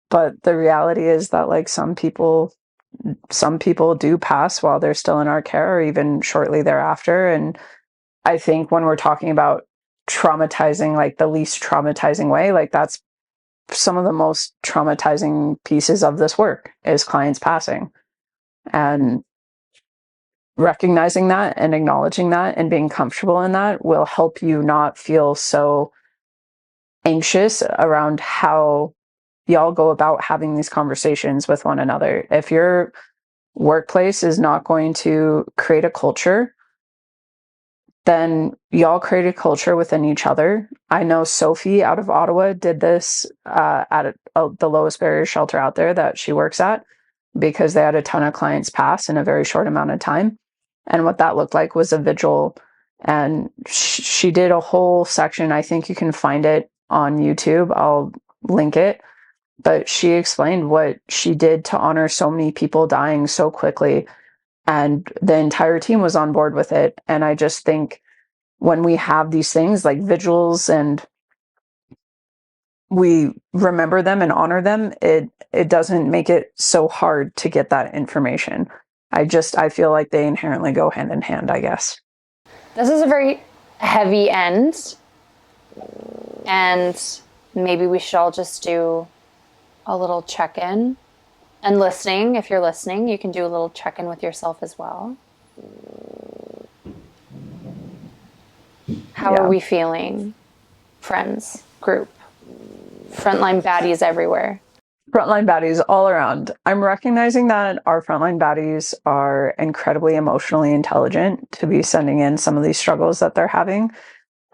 but the reality is that like some people do pass while they're still in our care, or even shortly thereafter. And I think when we're talking about traumatizing, like the least traumatizing way, like that's some of the most traumatizing pieces of this work is clients passing. And recognizing that and acknowledging that and being comfortable in that will help you not feel so anxious around how y'all go about having these conversations with one another. If your workplace is not going to create a culture, then y'all create a culture within each other. I know Sophie out of Ottawa did this at the lowest barrier shelter out there that she works at, because they had a ton of clients pass in a very short amount of time. And what that looked like was a vigil. And she did a whole section. I think you can find it on YouTube. I'll link it. But she explained what she did to honor so many people dying so quickly. And the entire team was on board with it. And I just think when we have these things like vigils and we remember them and honor them, it doesn't make it so hard to get that information. I feel like they inherently go hand in hand, I guess. This is a very heavy end, and maybe we should all just do a little check-in. And listening, if you're listening, you can do a little check-in with yourself as well. How are we feeling, friends, group, frontline baddies everywhere? Frontline baddies all around. I'm recognizing that our frontline baddies are incredibly emotionally intelligent to be sending in some of these struggles that they're having.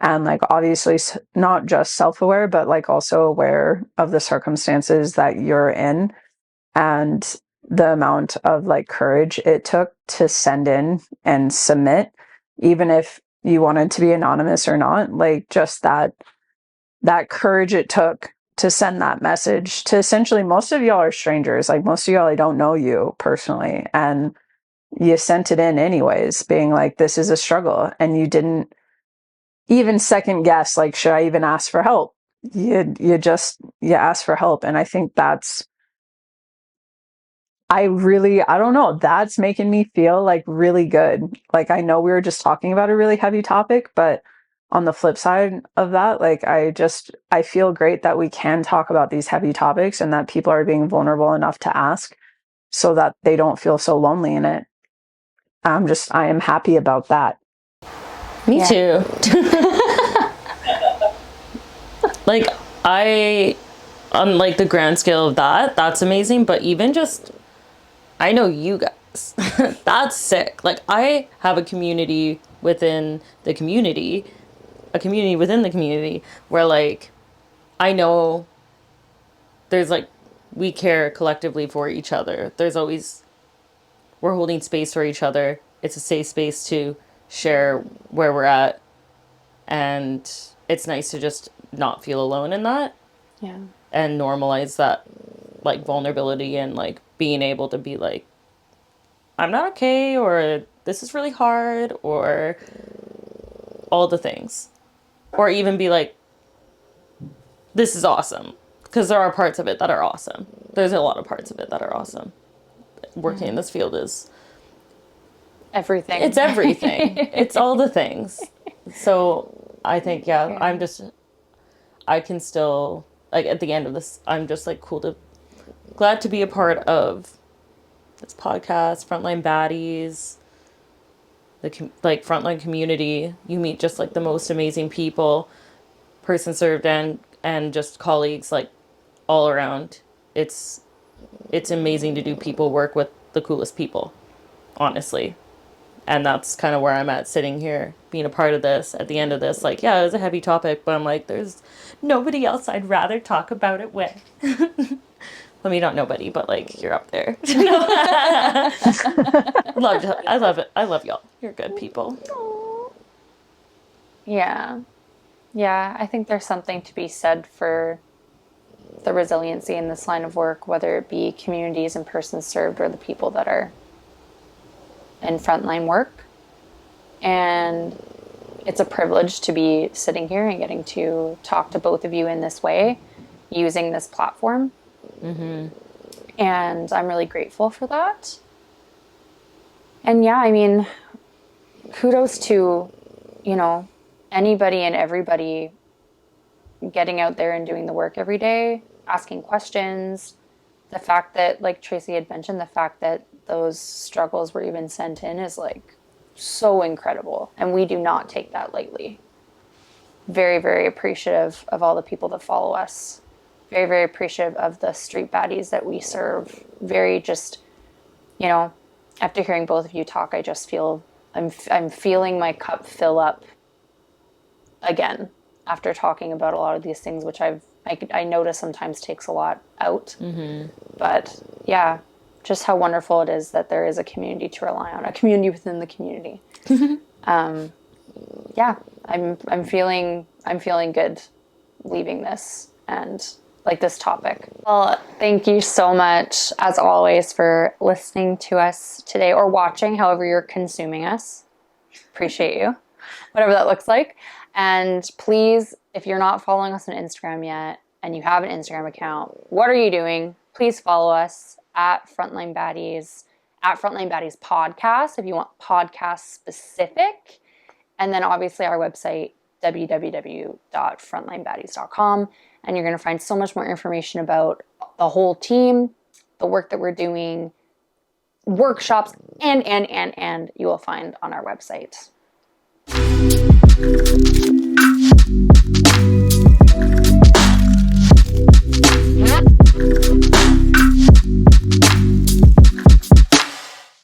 And like, obviously not just self-aware, but like also aware of the circumstances that you're in, and the amount of like courage it took to send in and submit, even if you wanted to be anonymous or not, like just that courage it took to send that message to essentially, most of y'all are strangers. Like, most of y'all, I don't know you personally. And you sent it in anyways, being like, this is a struggle. And you didn't even second guess, like, should I even ask for help? You asked for help. And I think I don't know, that's making me feel like really good. Like, I know we were just talking about a really heavy topic, but on the flip side of that, like, I feel great that we can talk about these heavy topics and that people are being vulnerable enough to ask so that they don't feel so lonely in it. I am happy about that. Me too. Like, on like the grand scale of that, that's amazing. But even just, I know you guys, that's sick. Like, I have a community within the community, where like, I know there's like, we care collectively for each other. We're holding space for each other. It's a safe space to share where we're at. And it's nice to just not feel alone in that. Yeah. And normalize that, like, vulnerability, and like being able to be like, I'm not okay, or this is really hard, or all the things. Or even be like, this is awesome. Because there are parts of it that are awesome. There's a lot of parts of it that are awesome. working in this field is Everything. it's everything. It's all the things. So I think, yeah, Yeah. I can still, like, at the end of this, I'm just like glad to be a part of this podcast, Frontline Baddies, like frontline community. You meet just like the most amazing people, person served and just colleagues, like, all around. It's it's amazing to do people work with the coolest people, honestly. And that's kind of where I'm at, sitting here being a part of this at the end of this. Like, yeah, it was a heavy topic, but I'm like, there's nobody else I'd rather talk about it with. I mean, not nobody, but like, you're up there. I love it. I love y'all. You're good people. Yeah. Yeah, I think there's something to be said for the resiliency in this line of work, whether it be communities and persons served or the people that are in frontline work. And it's a privilege to be sitting here and getting to talk to both of you in this way, using this platform. And I'm really grateful for that. And yeah, I mean, kudos to, anybody and everybody getting out there and doing the work every day, asking questions. The fact that, like Tracy had mentioned, the fact that those struggles were even sent in is like so incredible. And we do not take that lightly. Very, very appreciative of all the people that follow us. Very, very appreciative of the street baddies that we serve. Very just, after hearing both of you talk, I just feel, I'm feeling my cup fill up again after talking about a lot of these things, which I notice sometimes takes a lot out. But yeah, just how wonderful it is that there is a community to rely on, a community within the community. Yeah, I'm feeling good leaving this and like this topic. Well, thank you so much, as always, for listening to us today or watching, however you're consuming us. Appreciate you, whatever that looks like. And please, if you're not following us on Instagram yet and you have an Instagram account, what are you doing? Please follow us at Frontline Baddies, at Frontline Baddies Podcast if you want podcast specific. And then obviously our website, www.frontlinebaddies.com. And you're going to find so much more information about the whole team, the work that we're doing, workshops, and you will find on our website.